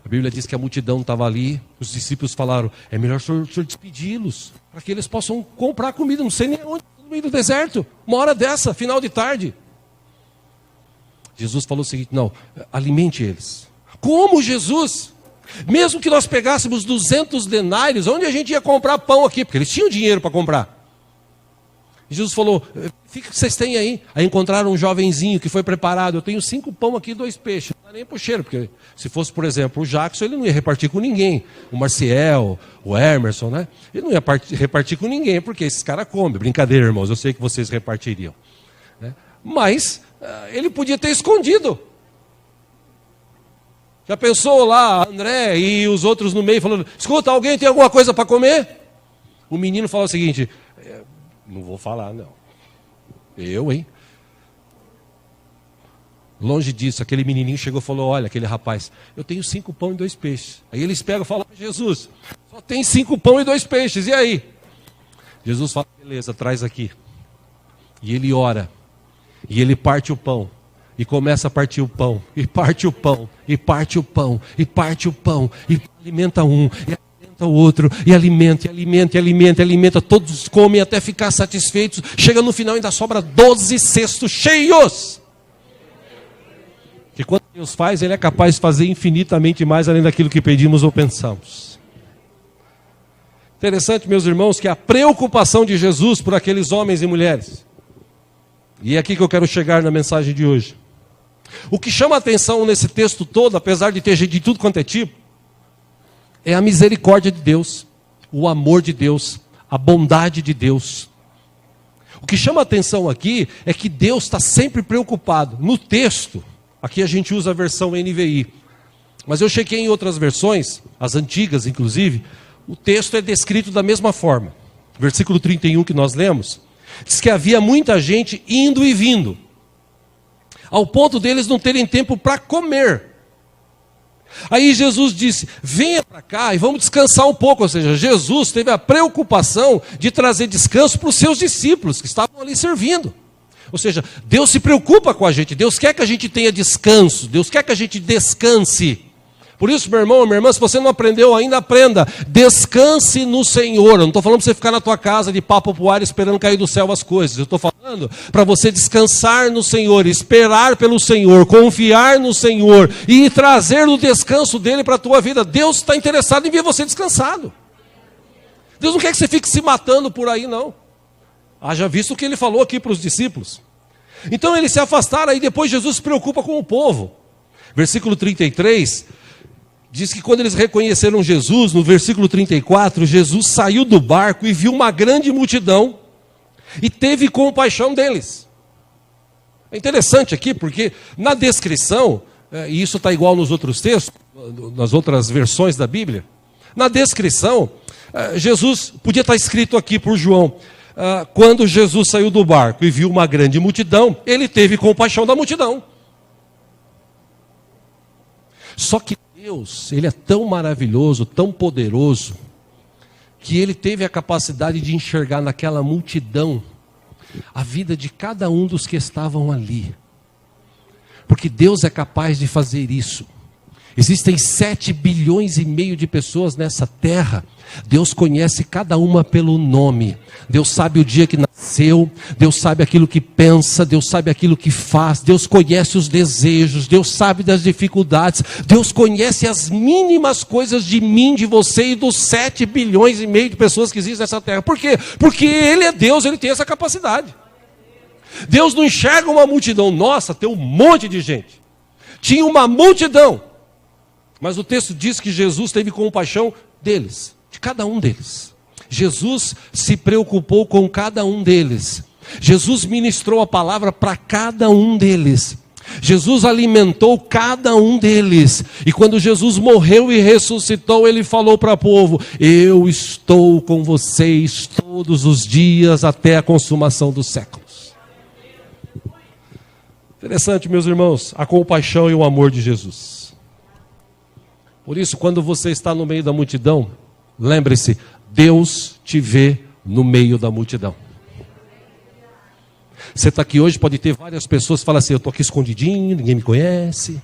A Bíblia diz que a multidão estava ali, os discípulos falaram: é melhor o senhor despedi-los, para que eles possam comprar comida, não sei nem onde, no meio do deserto, uma hora dessa, final de tarde. Jesus falou o seguinte: não, alimente eles. Como, Jesus? Mesmo que nós pegássemos 200 denários, onde a gente ia comprar pão aqui? Porque eles tinham dinheiro para comprar. E Jesus falou: fica que vocês têm aí. Aí encontraram um jovenzinho que foi preparado: eu tenho 5 pão aqui e 2 peixes. Não dá nem pro cheiro, porque se fosse, por exemplo, o Jackson, ele não ia repartir com ninguém. O Marciel, o Emerson, né? Ele não ia repartir com ninguém, porque esses caras comem. Brincadeira, irmãos, eu sei que vocês repartiriam, né? Mas ele podia ter escondido. Já pensou lá, André e os outros no meio falando: escuta, alguém tem alguma coisa para comer? O menino fala o seguinte: não vou falar não. Eu, hein? Longe disso, aquele menininho chegou e falou: olha, aquele rapaz, eu tenho 5 pão e 2 peixes. Aí eles pegam e falam: Jesus, só tem 5 pão e 2 peixes, e aí? Jesus fala: beleza, traz aqui. E ele ora, e ele parte o pão, e começa a partir o pão, e parte o pão, e parte o pão, e parte o pão, e alimenta um, e alimenta o outro, e alimenta, e alimenta, e alimenta, e alimenta. Todos comem até ficar satisfeitos. Chega no final, ainda sobra 12 cestos cheios. Que quando Deus faz, Ele é capaz de fazer infinitamente mais além daquilo que pedimos ou pensamos. Interessante, meus irmãos, que a preocupação de Jesus por aqueles homens e mulheres, e é aqui que eu quero chegar na mensagem de hoje. O que chama a atenção nesse texto todo, apesar de ter gente de tudo quanto é tipo, é a misericórdia de Deus, o amor de Deus, a bondade de Deus. O que chama a atenção aqui é que Deus está sempre preocupado. No texto, aqui a gente usa a versão NVI, mas eu chequei em outras versões, as antigas inclusive, o texto é descrito da mesma forma. Versículo 31 que nós lemos, diz que havia muita gente indo e vindo, ao ponto deles não terem tempo para comer. Aí Jesus disse: venha para cá e vamos descansar um pouco. Ou seja, Jesus teve a preocupação de trazer descanso para os seus discípulos que estavam ali servindo. Ou seja, Deus se preocupa com a gente, Deus quer que a gente tenha descanso, Deus quer que a gente descanse. Por isso, meu irmão, minha irmã, se você não aprendeu ainda, aprenda. Descanse no Senhor. Eu não estou falando para você ficar na tua casa de papo pro ar esperando cair do céu as coisas. Eu estou falando para você descansar no Senhor, esperar pelo Senhor, confiar no Senhor e trazer o descanso dele para a tua vida. Deus está interessado em ver você descansado. Deus não quer que você fique se matando por aí, não. Haja visto o que ele falou aqui para os discípulos. Então eles se afastaram, aí depois Jesus se preocupa com o povo. Versículo 33, diz que quando eles reconheceram Jesus, no versículo 34, Jesus saiu do barco e viu uma grande multidão e teve compaixão deles. É interessante aqui, porque na descrição, e isso está igual nos outros textos, nas outras versões da Bíblia, na descrição, Jesus, podia estar escrito aqui por João, quando Jesus saiu do barco e viu uma grande multidão, ele teve compaixão da multidão. Só que Deus, ele é tão maravilhoso, tão poderoso, que ele teve a capacidade de enxergar naquela multidão a vida de cada um dos que estavam ali. Porque Deus é capaz de fazer isso. Existem 7 bilhões e meio de pessoas nessa terra. Deus conhece cada uma pelo nome. Deus sabe o dia que nasceu. Deus sabe aquilo que pensa. Deus sabe aquilo que faz. Deus conhece os desejos. Deus sabe das dificuldades. Deus conhece as mínimas coisas de mim, de você e dos 7 bilhões e meio de pessoas que existem nessa terra. Por quê? Porque Ele é Deus, Ele tem essa capacidade. Deus não enxerga uma multidão. Nossa, tem um monte de gente. Tinha uma multidão. Mas o texto diz que Jesus teve compaixão deles, de cada um deles. Jesus se preocupou com cada um deles. Jesus ministrou a palavra para cada um deles. Jesus alimentou cada um deles. E quando Jesus morreu e ressuscitou, ele falou para o povo: eu estou com vocês todos os dias até a consumação dos séculos. Interessante, meus irmãos, a compaixão e o amor de Jesus. Por isso, quando você está no meio da multidão, lembre-se, Deus te vê no meio da multidão. Você está aqui hoje, pode ter várias pessoas que falam assim: eu estou aqui escondidinho, ninguém me conhece,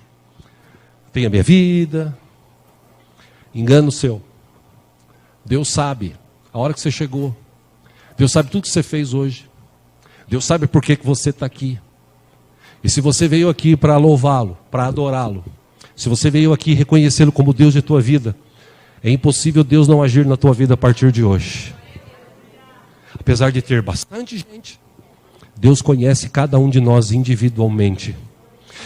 tenho a minha vida. Engano seu. Deus sabe a hora que você chegou. Deus sabe tudo que você fez hoje. Deus sabe por que você está aqui. E se você veio aqui para louvá-lo, para adorá-lo, se você veio aqui reconhecê-lo como Deus de tua vida, é impossível Deus não agir na tua vida a partir de hoje. Apesar de ter bastante gente, Deus conhece cada um de nós individualmente.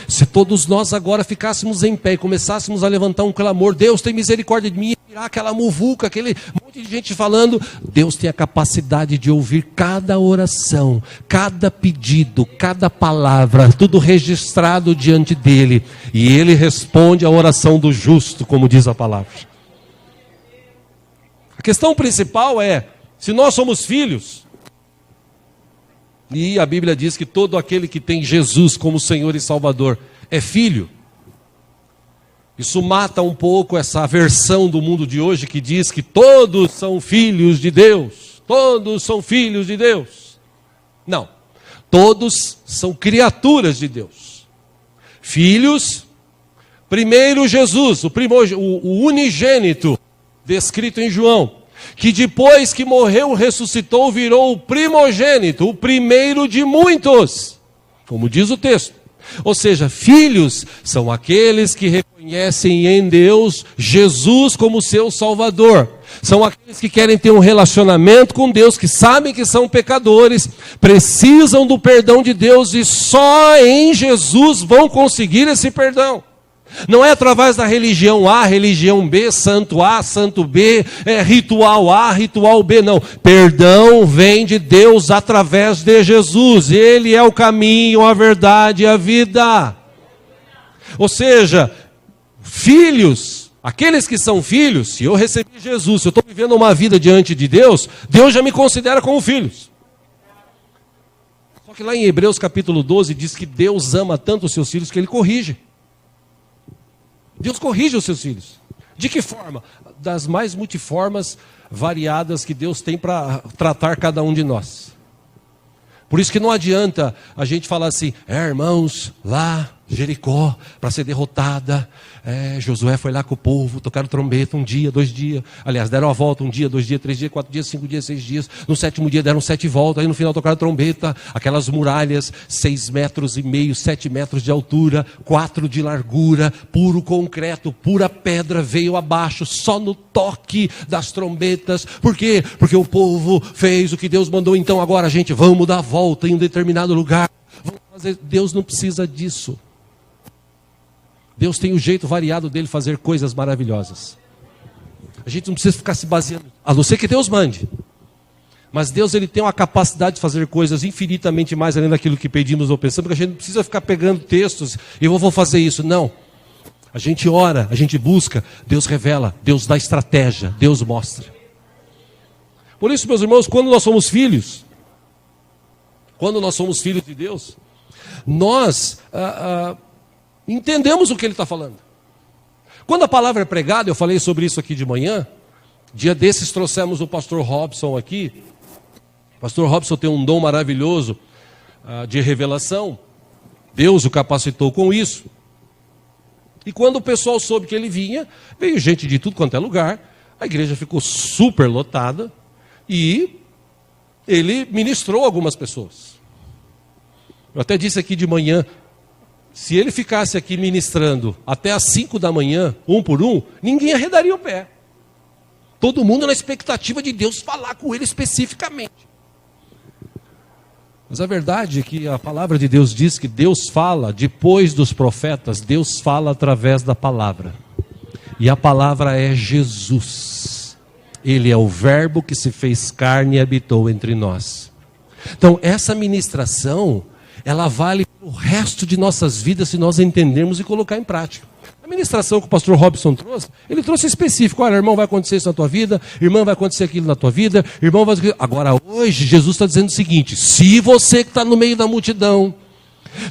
Se todos nós agora ficássemos em pé e começássemos a levantar um clamor: Deus tem misericórdia de mim, e tirar aquela muvuca, aquele monte de gente falando, Deus tem a capacidade de ouvir cada oração, cada pedido, cada palavra, tudo registrado diante dele, e ele responde à oração do justo, como diz a palavra. A questão principal é, se nós somos filhos, e a Bíblia diz que todo aquele que tem Jesus como Senhor e Salvador é filho. Isso mata um pouco essa versão do mundo de hoje que diz que todos são filhos de Deus. Todos são filhos de Deus. Não. Todos são criaturas de Deus. Filhos, primeiro Jesus, o unigênito, descrito em João, que depois que morreu, ressuscitou, virou o primogênito, o primeiro de muitos, como diz o texto. Ou seja, filhos são aqueles que reconhecem em Deus Jesus como seu Salvador. São aqueles que querem ter um relacionamento com Deus, que sabem que são pecadores, precisam do perdão de Deus e só em Jesus vão conseguir esse perdão. Não é através da religião A, religião B, santo A, santo B, ritual A, ritual B, não. Perdão vem de Deus através de Jesus. Ele é o caminho, a verdade e a vida. Ou seja, filhos, aqueles que são filhos, se eu recebi Jesus, se eu estou vivendo uma vida diante de Deus, Deus já me considera como filhos. Só que lá em Hebreus capítulo 12 diz que Deus ama tanto os seus filhos que Ele corrige. Deus corrige os seus filhos. De que forma? Das mais multiformas, variadas que Deus tem para tratar cada um de nós. Por isso que não adianta a gente falar assim: irmãos, lá Jericó, para ser derrotada, Josué foi lá com o povo, tocaram trombeta 1 dia, 2 dias, aliás, deram a volta 1 dia, 2 dias, 3 dias, 4 dias, 5 dias, 6 dias, no 7º dia deram 7 voltas, aí no final tocaram trombeta, aquelas muralhas, 6,5 metros, 7 metros de altura, 4 de largura, puro concreto, pura pedra, veio abaixo, só no toque das trombetas. Por quê? Porque o povo fez o que Deus mandou. Então agora, gente, vamos dar a volta em um determinado lugar, vamos fazer. Deus não precisa disso. Deus tem o jeito variado dele fazer coisas maravilhosas. A gente não precisa ficar se baseando, a não ser que Deus mande. Mas Deus, ele tem uma capacidade de fazer coisas infinitamente mais além daquilo que pedimos ou pensamos, porque a gente não precisa ficar pegando textos e eu vou fazer isso. Não. A gente ora, a gente busca, Deus revela, Deus dá estratégia, Deus mostra. Por isso, meus irmãos, quando nós somos filhos de Deus, nós entendemos o que ele está falando. Quando a palavra é pregada, eu falei sobre isso aqui de manhã, dia desses trouxemos o pastor Robson aqui. O pastor Robson tem um dom maravilhoso de revelação, Deus o capacitou com isso. E quando o pessoal soube que ele vinha, veio gente de tudo quanto é lugar, a igreja ficou super lotada e ele ministrou algumas pessoas. Eu até disse aqui de manhã, se ele ficasse aqui ministrando até às 5 da manhã, um por um, ninguém arredaria o pé. Todo mundo na expectativa de Deus falar com ele especificamente. Mas a verdade é que a palavra de Deus diz que Deus fala depois dos profetas, Deus fala através da palavra. E a palavra é Jesus. Ele é o verbo que se fez carne e habitou entre nós. Então essa ministração, ela vale para o resto de nossas vidas se nós entendermos e colocar em prática. A ministração que o pastor Robson trouxe, ele trouxe específico. Olha, irmão, vai acontecer isso na tua vida, irmão, vai acontecer aquilo na tua vida, irmão, vai... Agora, hoje, Jesus está dizendo o seguinte: se você que está no meio da multidão,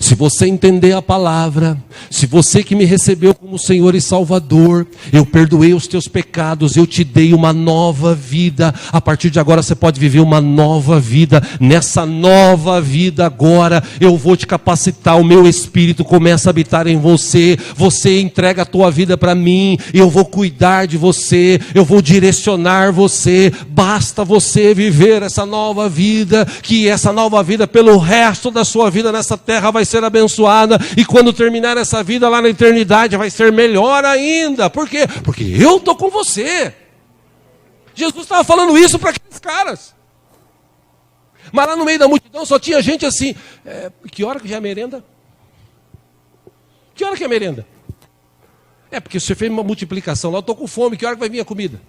se você entender a palavra, se você que me recebeu como Senhor e Salvador, eu perdoei os teus pecados, eu te dei uma nova vida. A partir de agora você pode viver uma nova vida. Nessa nova vida agora, eu vou te capacitar, o meu Espírito começa a habitar em você, você entrega a tua vida para mim, eu vou cuidar de você, eu vou direcionar você, basta você viver essa nova vida, que essa nova vida pelo resto da sua vida nessa terra vai ser abençoada, e quando terminar essa vida lá na eternidade vai ser melhor ainda. Por quê? Porque eu estou com você. Jesus estava falando isso para aqueles caras, mas lá no meio da multidão só tinha gente assim, que hora que já é merenda? Que hora que é merenda? Porque você fez uma multiplicação lá, eu estou com fome, que hora que vai vir a comida?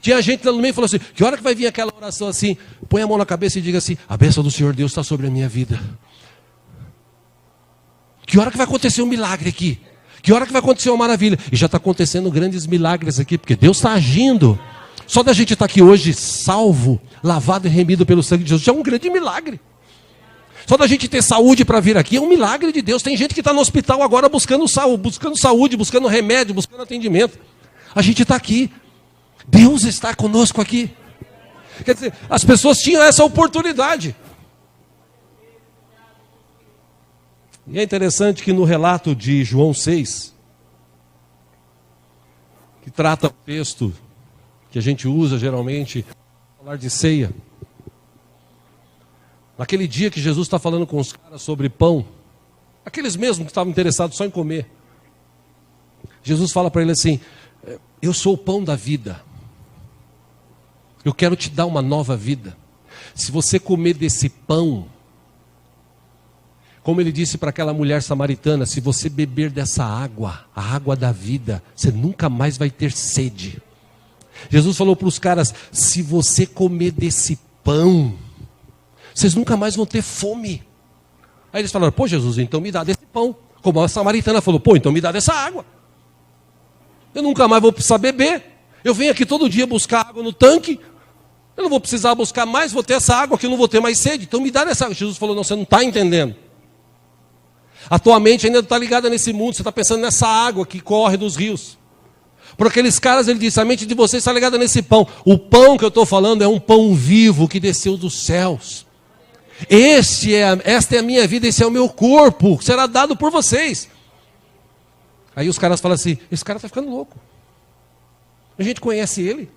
Tinha gente lá no meio e falou assim, que hora que vai vir aquela oração assim, põe a mão na cabeça e diga assim, a bênção do Senhor Deus está sobre a minha vida. Que hora que vai acontecer um milagre aqui? Que hora que vai acontecer uma maravilha? E já está acontecendo grandes milagres aqui, porque Deus está agindo. Só da gente estar aqui hoje salvo, lavado e remido pelo sangue de Jesus, já é um grande milagre. Só da gente ter saúde para vir aqui é um milagre de Deus. Tem gente que está no hospital agora buscando saúde, buscando remédio, buscando atendimento. A gente está aqui. Deus está conosco aqui. Quer dizer, as pessoas tinham essa oportunidade. E é interessante que no relato de João 6, que trata o texto que a gente usa geralmente para falar de ceia, naquele dia que Jesus está falando com os caras sobre pão, aqueles mesmos que estavam interessados só em comer, Jesus fala para ele assim, eu sou o pão da vida, eu quero te dar uma nova vida. Se você comer desse pão, como ele disse para aquela mulher samaritana, se você beber dessa água, a água da vida, você nunca mais vai ter sede. Jesus falou para os caras, se você comer desse pão, vocês nunca mais vão ter fome. Aí eles falaram, pô Jesus, então me dá desse pão. Como a samaritana falou, pô, então me dá dessa água. Eu nunca mais vou precisar beber. Eu venho aqui todo dia buscar água no tanque, eu não vou precisar buscar mais, vou ter essa água que eu não vou ter mais sede. Então me dá dessa água. Jesus falou, não, você não está entendendo. A tua mente ainda está ligada nesse mundo, você está pensando nessa água que corre dos rios. Para aqueles caras ele disse, a mente de vocês está ligada nesse pão. O pão que eu estou falando é um pão vivo que desceu dos céus. Esta é a minha vida, esse é o meu corpo, será dado por vocês. Aí os caras falam assim, esse cara está ficando louco. A gente conhece ele,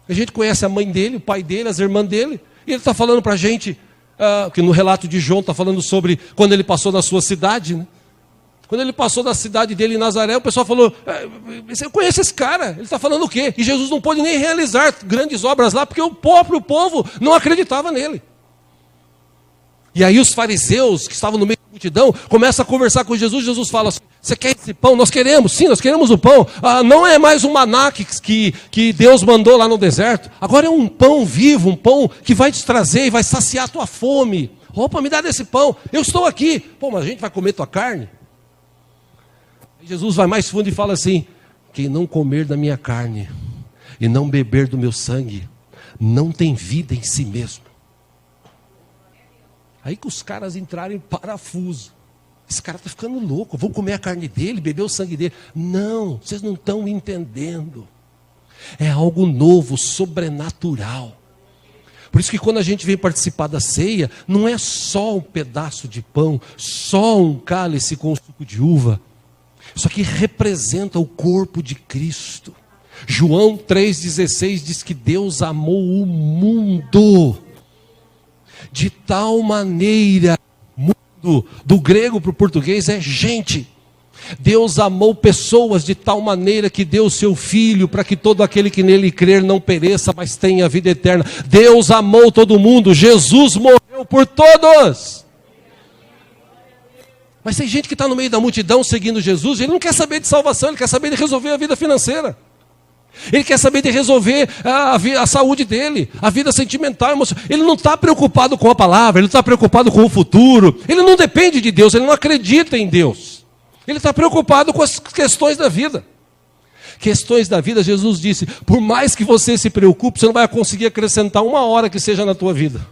a gente conhece a mãe dele, o pai dele, as irmãs dele, e ele está falando para a gente... que no relato de João está falando sobre quando ele passou na sua cidade, né? Quando ele passou da cidade dele em Nazaré, o pessoal falou, eu conheço esse cara, ele está falando o quê? E Jesus não pôde nem realizar grandes obras lá, porque o próprio povo não acreditava nele. E aí os fariseus que estavam no meio da multidão, começa a conversar com Jesus. Jesus fala assim: você quer esse pão? Nós queremos, sim, nós queremos o pão. Não é mais um maná que Deus mandou lá no deserto. Agora é um pão vivo, um pão que vai te trazer e vai saciar a tua fome. Opa, me dá desse pão, eu estou aqui. Pô, mas a gente vai comer tua carne? Aí Jesus vai mais fundo e fala assim: quem não comer da minha carne e não beber do meu sangue, não tem vida em si mesmo. Aí que os caras entraram em parafuso. Esse cara está ficando louco, vou comer a carne dele, beber o sangue dele. Não, vocês não estão entendendo. É algo novo, sobrenatural. Por isso que quando a gente vem participar da ceia, não é só um pedaço de pão, só um cálice com suco de uva. Isso aqui representa o corpo de Cristo. João 3,16 diz que Deus amou o mundo de tal maneira, mundo, do grego para o português é gente. Deus amou pessoas de tal maneira que deu o seu Filho para que todo aquele que nele crer não pereça, mas tenha vida eterna. Deus amou todo mundo, Jesus morreu por todos. Mas tem gente que está no meio da multidão seguindo Jesus, ele não quer saber de salvação, ele quer saber de resolver a vida financeira. Ele quer saber de resolver a saúde dele, a vida sentimental, emocional. Ele não está preocupado com a palavra, ele não está preocupado com o futuro. Ele não depende de Deus, ele não acredita em Deus. Ele está preocupado com as questões da vida. Questões da vida, Jesus disse: por mais que você se preocupe, você não vai conseguir acrescentar uma hora que seja na tua vida.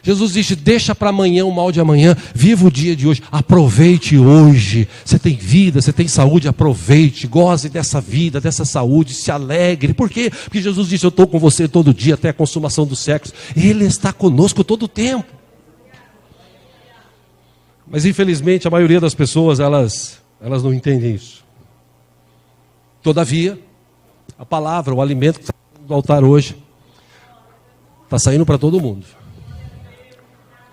Jesus disse: deixa para amanhã o mal de amanhã, viva o dia de hoje, aproveite hoje. Você tem vida, você tem saúde, aproveite, goze dessa vida, dessa saúde, se alegre. Por quê? Porque Jesus disse: eu estou com você todo dia até a consumação dos séculos. Ele está conosco todo o tempo. Mas infelizmente a maioria das pessoas, elas não entendem isso. Todavia, a palavra, o alimento que está saindo do altar hoje, está saindo para todo mundo.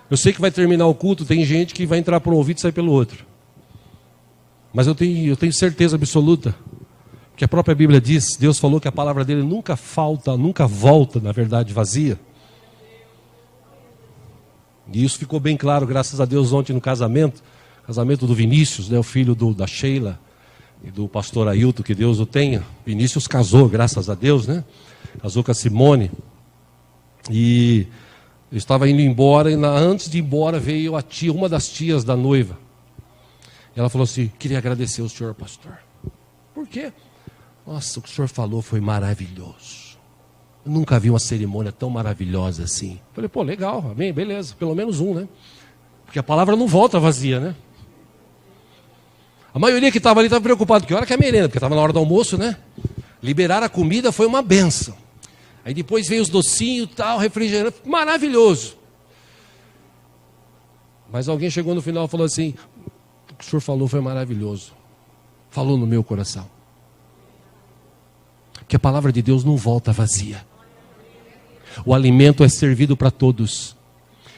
Eu sei que vai terminar o culto, tem gente que vai entrar por um ouvido e sair pelo outro. Mas eu tenho certeza absoluta, que a própria Bíblia diz, Deus falou que a palavra dele nunca falta, nunca volta, na verdade, vazia. E isso ficou bem claro, graças a Deus, ontem no casamento do Vinícius, né, o filho da Sheila e do pastor Ailton, que Deus o tenha. Vinícius casou, graças a Deus, né? Casou com a Simone. E eu estava indo embora, e antes de ir embora veio a tia, uma das tias da noiva. E ela falou assim: queria agradecer ao senhor, pastor. Por quê? Nossa, o que o senhor falou foi maravilhoso. Eu nunca vi uma cerimônia tão maravilhosa assim. Falei: pô, legal, amém, beleza, pelo menos um, né? Porque a palavra não volta vazia, né? A maioria que estava ali estava preocupado, que hora que é a merenda, porque estava na hora do almoço, né? Liberar a comida foi uma benção. Aí depois veio os docinhos, tal, refrigerante, maravilhoso. Mas alguém chegou no final e falou assim: o que o senhor falou foi maravilhoso. Falou no meu coração. Porque a palavra de Deus não volta vazia. O alimento é servido para todos.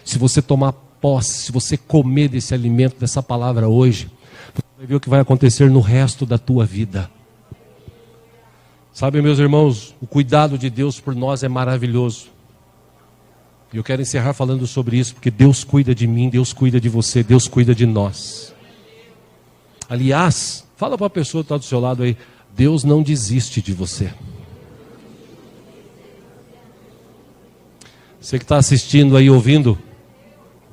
Se você tomar posse, se você comer desse alimento, dessa palavra hoje, você vai ver o que vai acontecer no resto da tua vida. Sabe, meus irmãos, o cuidado de Deus por nós é maravilhoso. E eu quero encerrar falando sobre isso, porque Deus cuida de mim, Deus cuida de você, Deus cuida de nós. Aliás, fala para a pessoa que está do seu lado aí: Deus não desiste de você. Você que está assistindo aí, ouvindo,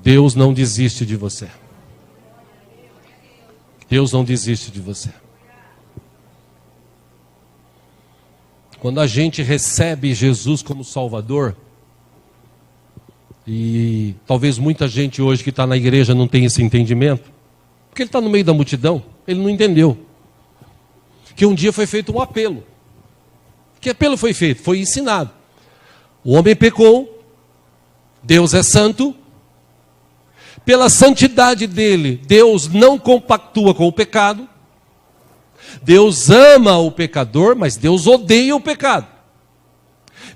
Deus não desiste de você. Deus não desiste de você. Quando a gente recebe Jesus como Salvador, e talvez muita gente hoje que está na igreja não tenha esse entendimento, porque ele está no meio da multidão, ele não entendeu. Que um dia foi feito um apelo. Que apelo foi feito? Foi ensinado. O homem pecou, Deus é santo, pela santidade dele, Deus não compactua com o pecado, Deus ama o pecador, mas Deus odeia o pecado.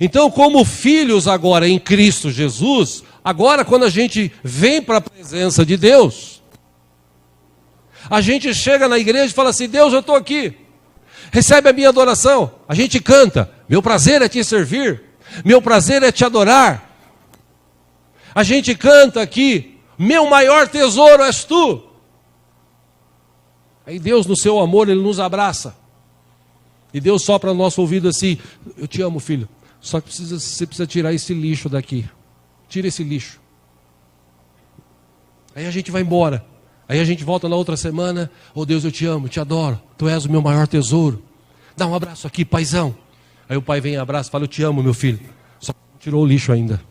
Então, como filhos agora em Cristo Jesus, agora quando a gente vem para a presença de Deus, a gente chega na igreja e fala assim: Deus, eu estou aqui, recebe a minha adoração. A gente canta: meu prazer é te servir, meu prazer é te adorar. A gente canta aqui Meu maior tesouro és tu. Aí Deus, no seu amor, Ele nos abraça. E Deus sopra no nosso ouvido assim: eu te amo, filho. Só que você precisa tirar esse lixo daqui. Tira esse lixo. Aí a gente vai embora. Aí a gente volta na outra semana: oh Deus, eu te amo, te adoro. Tu és o meu maior tesouro. Dá um abraço aqui, paizão. Aí o pai vem e abraça e fala: eu te amo, meu filho. Só que não tirou o lixo ainda.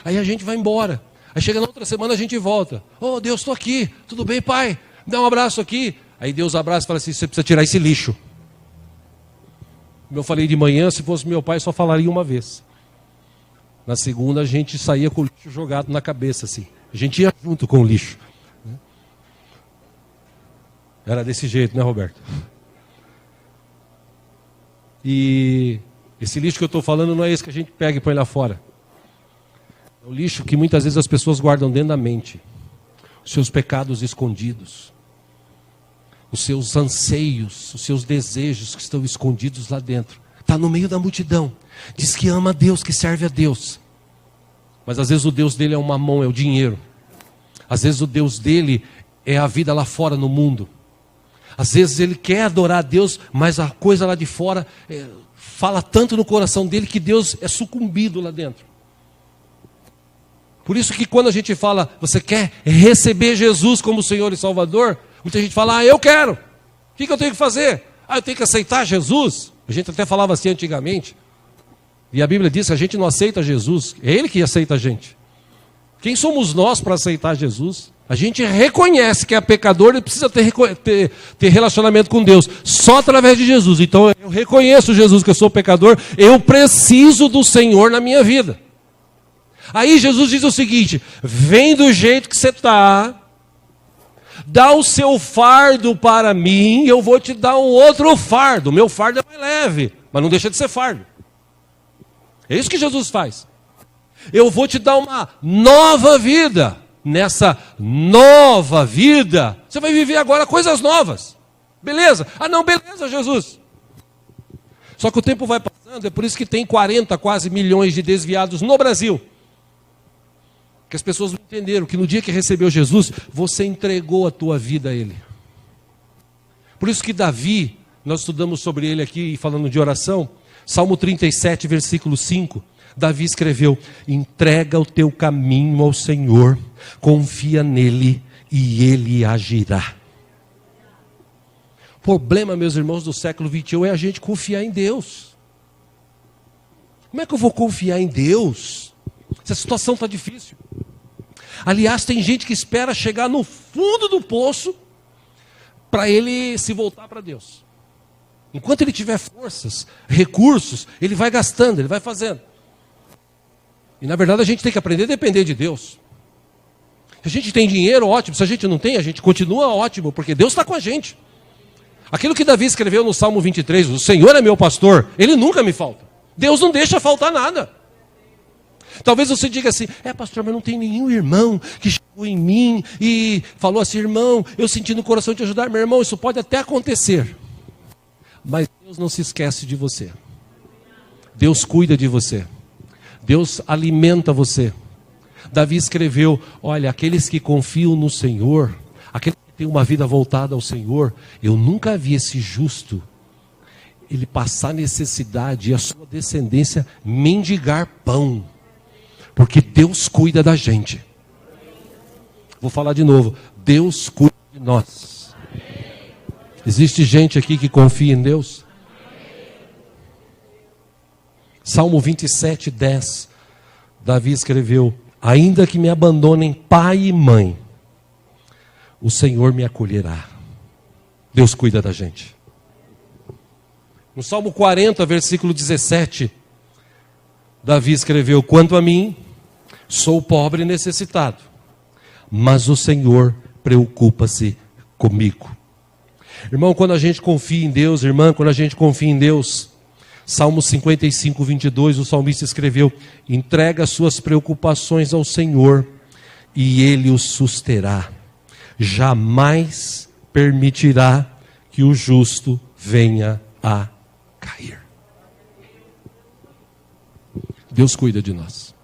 Aí a gente vai embora. Aí chega na outra semana a gente volta: oh Deus, estou aqui. Tudo bem, pai? Dá um abraço aqui. Aí Deus abraça e fala assim: você precisa tirar esse lixo. Como eu falei de manhã, se fosse meu pai, só falaria uma vez. Na segunda, a gente saía com o lixo jogado na cabeça, assim. A gente ia junto com o lixo. Era desse jeito, né, Roberto? E esse lixo que eu estou falando não é esse que a gente pega e põe lá fora. É o lixo que muitas vezes as pessoas guardam dentro da mente. Os seus pecados escondidos. Os seus anseios, os seus desejos que estão escondidos lá dentro. Está no meio da multidão. Diz que ama a Deus, que serve a Deus. Mas às vezes o Deus dele é o mamão, é o dinheiro. Às vezes o Deus dele é a vida lá fora no mundo. Às vezes ele quer adorar a Deus, mas a coisa lá de fora fala tanto no coração dele que Deus é sucumbido lá dentro. Por isso que quando a gente fala, você quer receber Jesus como Senhor e Salvador, muita gente fala: eu quero. O que eu tenho que fazer? Eu tenho que aceitar Jesus. A gente até falava assim antigamente. E a Bíblia diz que a gente não aceita Jesus. É Ele que aceita a gente. Quem somos nós para aceitar Jesus? A gente reconhece que é pecador e precisa ter relacionamento com Deus. Só através de Jesus. Então eu reconheço Jesus que eu sou pecador. Eu preciso do Senhor na minha vida. Aí Jesus diz o seguinte: vem do jeito que você está. Dá o seu fardo para mim, eu vou te dar um outro fardo. O meu fardo é mais leve, mas não deixa de ser fardo. É isso que Jesus faz. Eu vou te dar uma nova vida. Nessa nova vida, você vai viver agora coisas novas. Beleza? Não, beleza, Jesus. Só que o tempo vai passando, é por isso que tem 40 quase milhões de desviados no Brasil. Que as pessoas não entenderam que no dia que recebeu Jesus, você entregou a tua vida a Ele. Por isso que Davi, nós estudamos sobre ele aqui, falando de oração, Salmo 37, versículo 5, Davi escreveu: entrega o teu caminho ao Senhor, confia nele e Ele agirá. O problema, meus irmãos, do século XXI é a gente confiar em Deus. Como é que eu vou confiar em Deus? Essa situação está difícil. Aliás, tem gente que espera chegar no fundo do poço para ele se voltar para Deus. Enquanto ele tiver forças, recursos, ele vai gastando, ele vai fazendo. E na verdade a gente tem que aprender a depender de Deus. Se a gente tem dinheiro, ótimo. Se a gente não tem, a gente continua ótimo, porque Deus está com a gente. Aquilo que Davi escreveu no Salmo 23, o Senhor é meu pastor, Ele nunca me falta. Deus não deixa faltar nada. Talvez você diga assim: pastor, mas não tem nenhum irmão que chegou em mim e falou assim: irmão, eu senti no coração de ajudar. Meu irmão, isso pode até acontecer, mas Deus não se esquece de você. Deus cuida de você. Deus alimenta você. Davi escreveu: olha, aqueles que confiam no Senhor, aqueles que têm uma vida voltada ao Senhor, eu nunca vi esse justo ele passar necessidade e a sua descendência mendigar pão. Porque Deus cuida da gente. Vou falar de novo. Deus cuida de nós. Existe gente aqui que confia em Deus? Salmo 27, 10. Davi escreveu: ainda que me abandonem pai e mãe, o Senhor me acolherá. Deus cuida da gente. No Salmo 40, versículo 17, Davi escreveu: quanto a mim, sou pobre e necessitado, mas o Senhor preocupa-se comigo. Irmão, quando a gente confia em Deus, irmã, quando a gente confia em Deus, Salmo 55, 22, o salmista escreveu: entrega suas preocupações ao Senhor e Ele os susterá. Jamais permitirá que o justo venha a cair. Deus cuida de nós.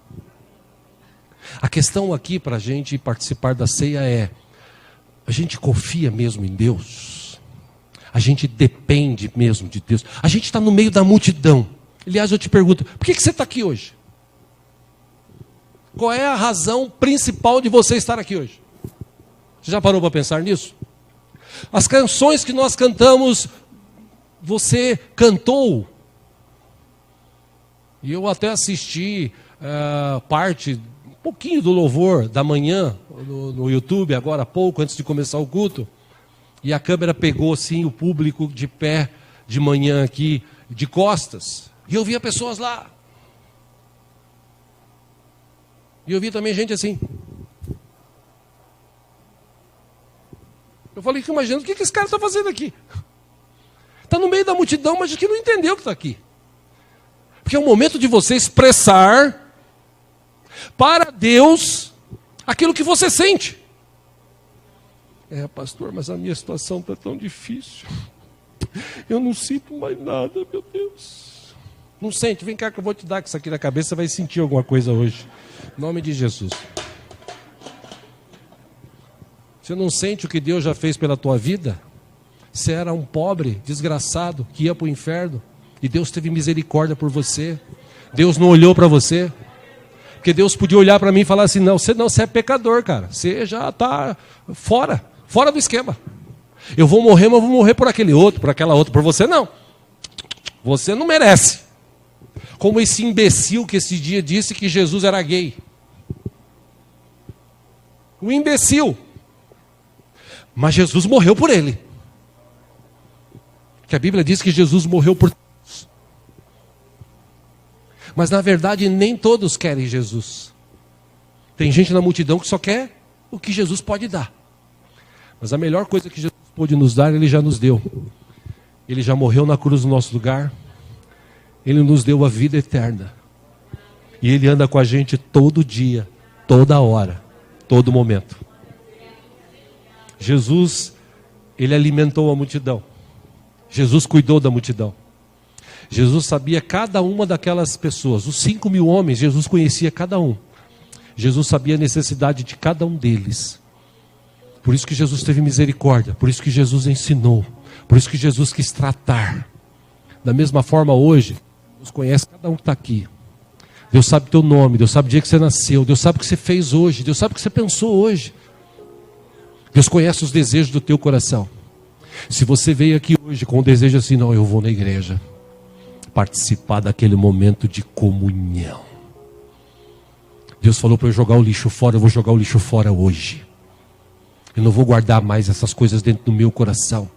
questão aqui para a gente participar da ceia é: a gente confia mesmo em Deus? A gente depende mesmo de Deus? A gente está no meio da multidão. Aliás, eu te pergunto, por que você está aqui hoje? Qual é a razão principal de você estar aqui hoje? Você já parou para pensar nisso? As canções que nós cantamos, você cantou. E eu até assisti um pouquinho do louvor da manhã no YouTube, agora há pouco, antes de começar o culto. E a câmera pegou assim o público de pé de manhã aqui, de costas. E eu via pessoas lá. E eu vi também gente assim. Eu falei que imagina, o que esse cara está fazendo aqui? Está no meio da multidão, mas que não entendeu que está aqui. Porque é o momento de você expressar para Deus aquilo que você sente. Pastor, mas a minha situação está tão difícil. Eu não sinto mais nada, meu Deus. Não sente? Vem cá que eu vou te dar isso aqui na cabeça, você vai sentir alguma coisa hoje. Em nome de Jesus. Você não sente o que Deus já fez pela tua vida? Você era um pobre, desgraçado, que ia para o inferno. E Deus teve misericórdia por você. Deus não olhou para você. Porque Deus podia olhar para mim e falar assim: não, você é pecador, cara. Você já está fora do esquema. Eu vou morrer, mas eu vou morrer por aquele outro, por aquela outra. Por você não. Você não merece. Como esse imbecil que esse dia disse que Jesus era gay. O imbecil. Mas Jesus morreu por ele. Que a Bíblia diz que Jesus morreu por todos. Mas na verdade nem todos querem Jesus. Tem gente na multidão que só quer o que Jesus pode dar. Mas a melhor coisa que Jesus pôde nos dar, Ele já nos deu. Ele já morreu na cruz no nosso lugar. Ele nos deu a vida eterna. E Ele anda com a gente todo dia, toda hora, todo momento. Jesus, Ele alimentou a multidão. Jesus cuidou da multidão. Jesus sabia cada uma daquelas pessoas. Os 5.000 homens, Jesus conhecia cada um. Jesus sabia a necessidade de cada um deles. Por isso que Jesus teve misericórdia. Por isso que Jesus ensinou. Por isso que Jesus quis tratar. Da mesma forma hoje, Deus conhece cada um que está aqui. Deus sabe o teu nome. Deus sabe o dia que você nasceu. Deus sabe o que você fez hoje. Deus sabe o que você pensou hoje. Deus conhece os desejos do teu coração. Se você veio aqui hoje com o desejo assim: não, eu vou na igreja participar daquele momento de comunhão. Deus falou para eu jogar o lixo fora, eu vou jogar o lixo fora hoje. Eu não vou guardar mais essas coisas dentro do meu coração.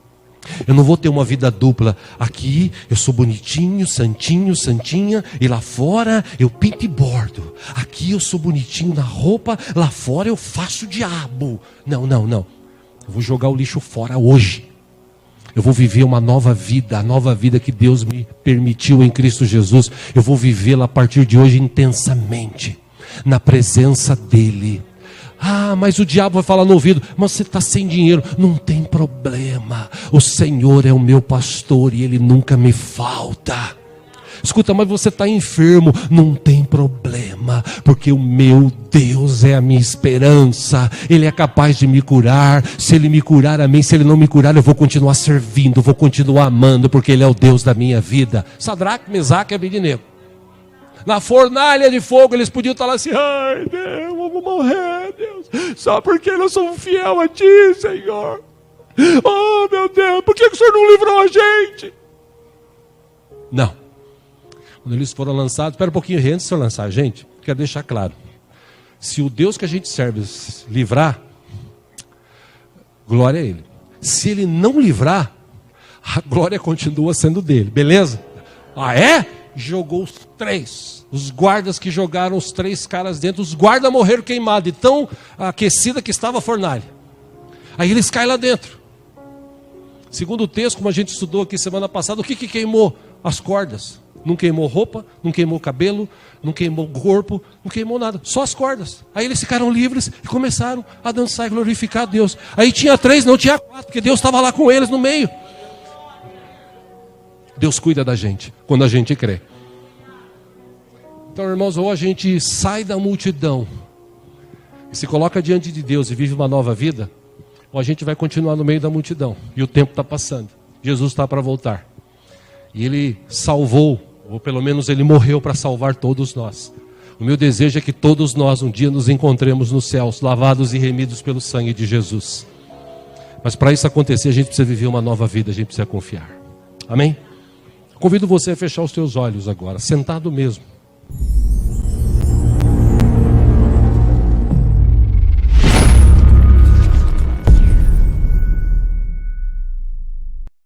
Eu não vou ter uma vida dupla. Aqui eu sou bonitinho, santinho, santinha, e lá fora eu pinto e bordo. Aqui eu sou bonitinho na roupa, lá fora eu faço o diabo. Não. Eu vou jogar o lixo fora hoje. Eu vou viver uma nova vida, a nova vida que Deus me permitiu em Cristo Jesus. Eu vou vivê-la a partir de hoje intensamente, na presença dEle. Mas o diabo vai falar no ouvido: mas você está sem dinheiro. Não tem problema, o Senhor é o meu pastor e Ele nunca me falta. Escuta, mas você está enfermo. Não tem problema, porque o meu Deus é a minha esperança. Ele é capaz de me curar. Se Ele me curar, amém. Se Ele não me curar, eu vou continuar servindo, vou continuar amando, porque Ele é o Deus da minha vida. Sadraque, Mesaque e Abednego. Na fornalha de fogo, eles podiam estar lá assim: ai Deus, vamos morrer, Deus, só porque nós somos fiel a Ti, Senhor. Oh meu Deus, por que o Senhor não livrou a gente? Não. Quando eles foram lançados, espera um pouquinho antes de Senhor lançar a gente, quero deixar claro: se o Deus que a gente serve livrar, glória a Ele. Se Ele não livrar, a glória continua sendo dele, beleza? Jogou os 3. Os guardas que jogaram os 3 caras dentro, os guardas morreram queimados, de tão aquecida que estava a fornalha. Aí eles caem lá dentro. Segundo o texto, como a gente estudou aqui semana passada, o que queimou? As cordas. Não queimou roupa, não queimou cabelo, não queimou corpo, não queimou nada, só as cordas. Aí eles ficaram livres e começaram a dançar e glorificar a Deus. Aí tinha 3, não tinha 4, porque Deus estava lá com eles no meio. Deus cuida da gente quando a gente crê. Então, irmãos, ou a gente sai da multidão e se coloca diante de Deus e vive uma nova vida, ou a gente vai continuar no meio da multidão, e o tempo está passando, Jesus está para voltar, e Ele salvou, ou pelo menos Ele morreu para salvar todos nós. O meu desejo é que todos nós um dia nos encontremos nos céus, lavados e remidos pelo sangue de Jesus. Mas para isso acontecer, a gente precisa viver uma nova vida, a gente precisa confiar. Amém? Convido você a fechar os teus olhos agora, sentado mesmo.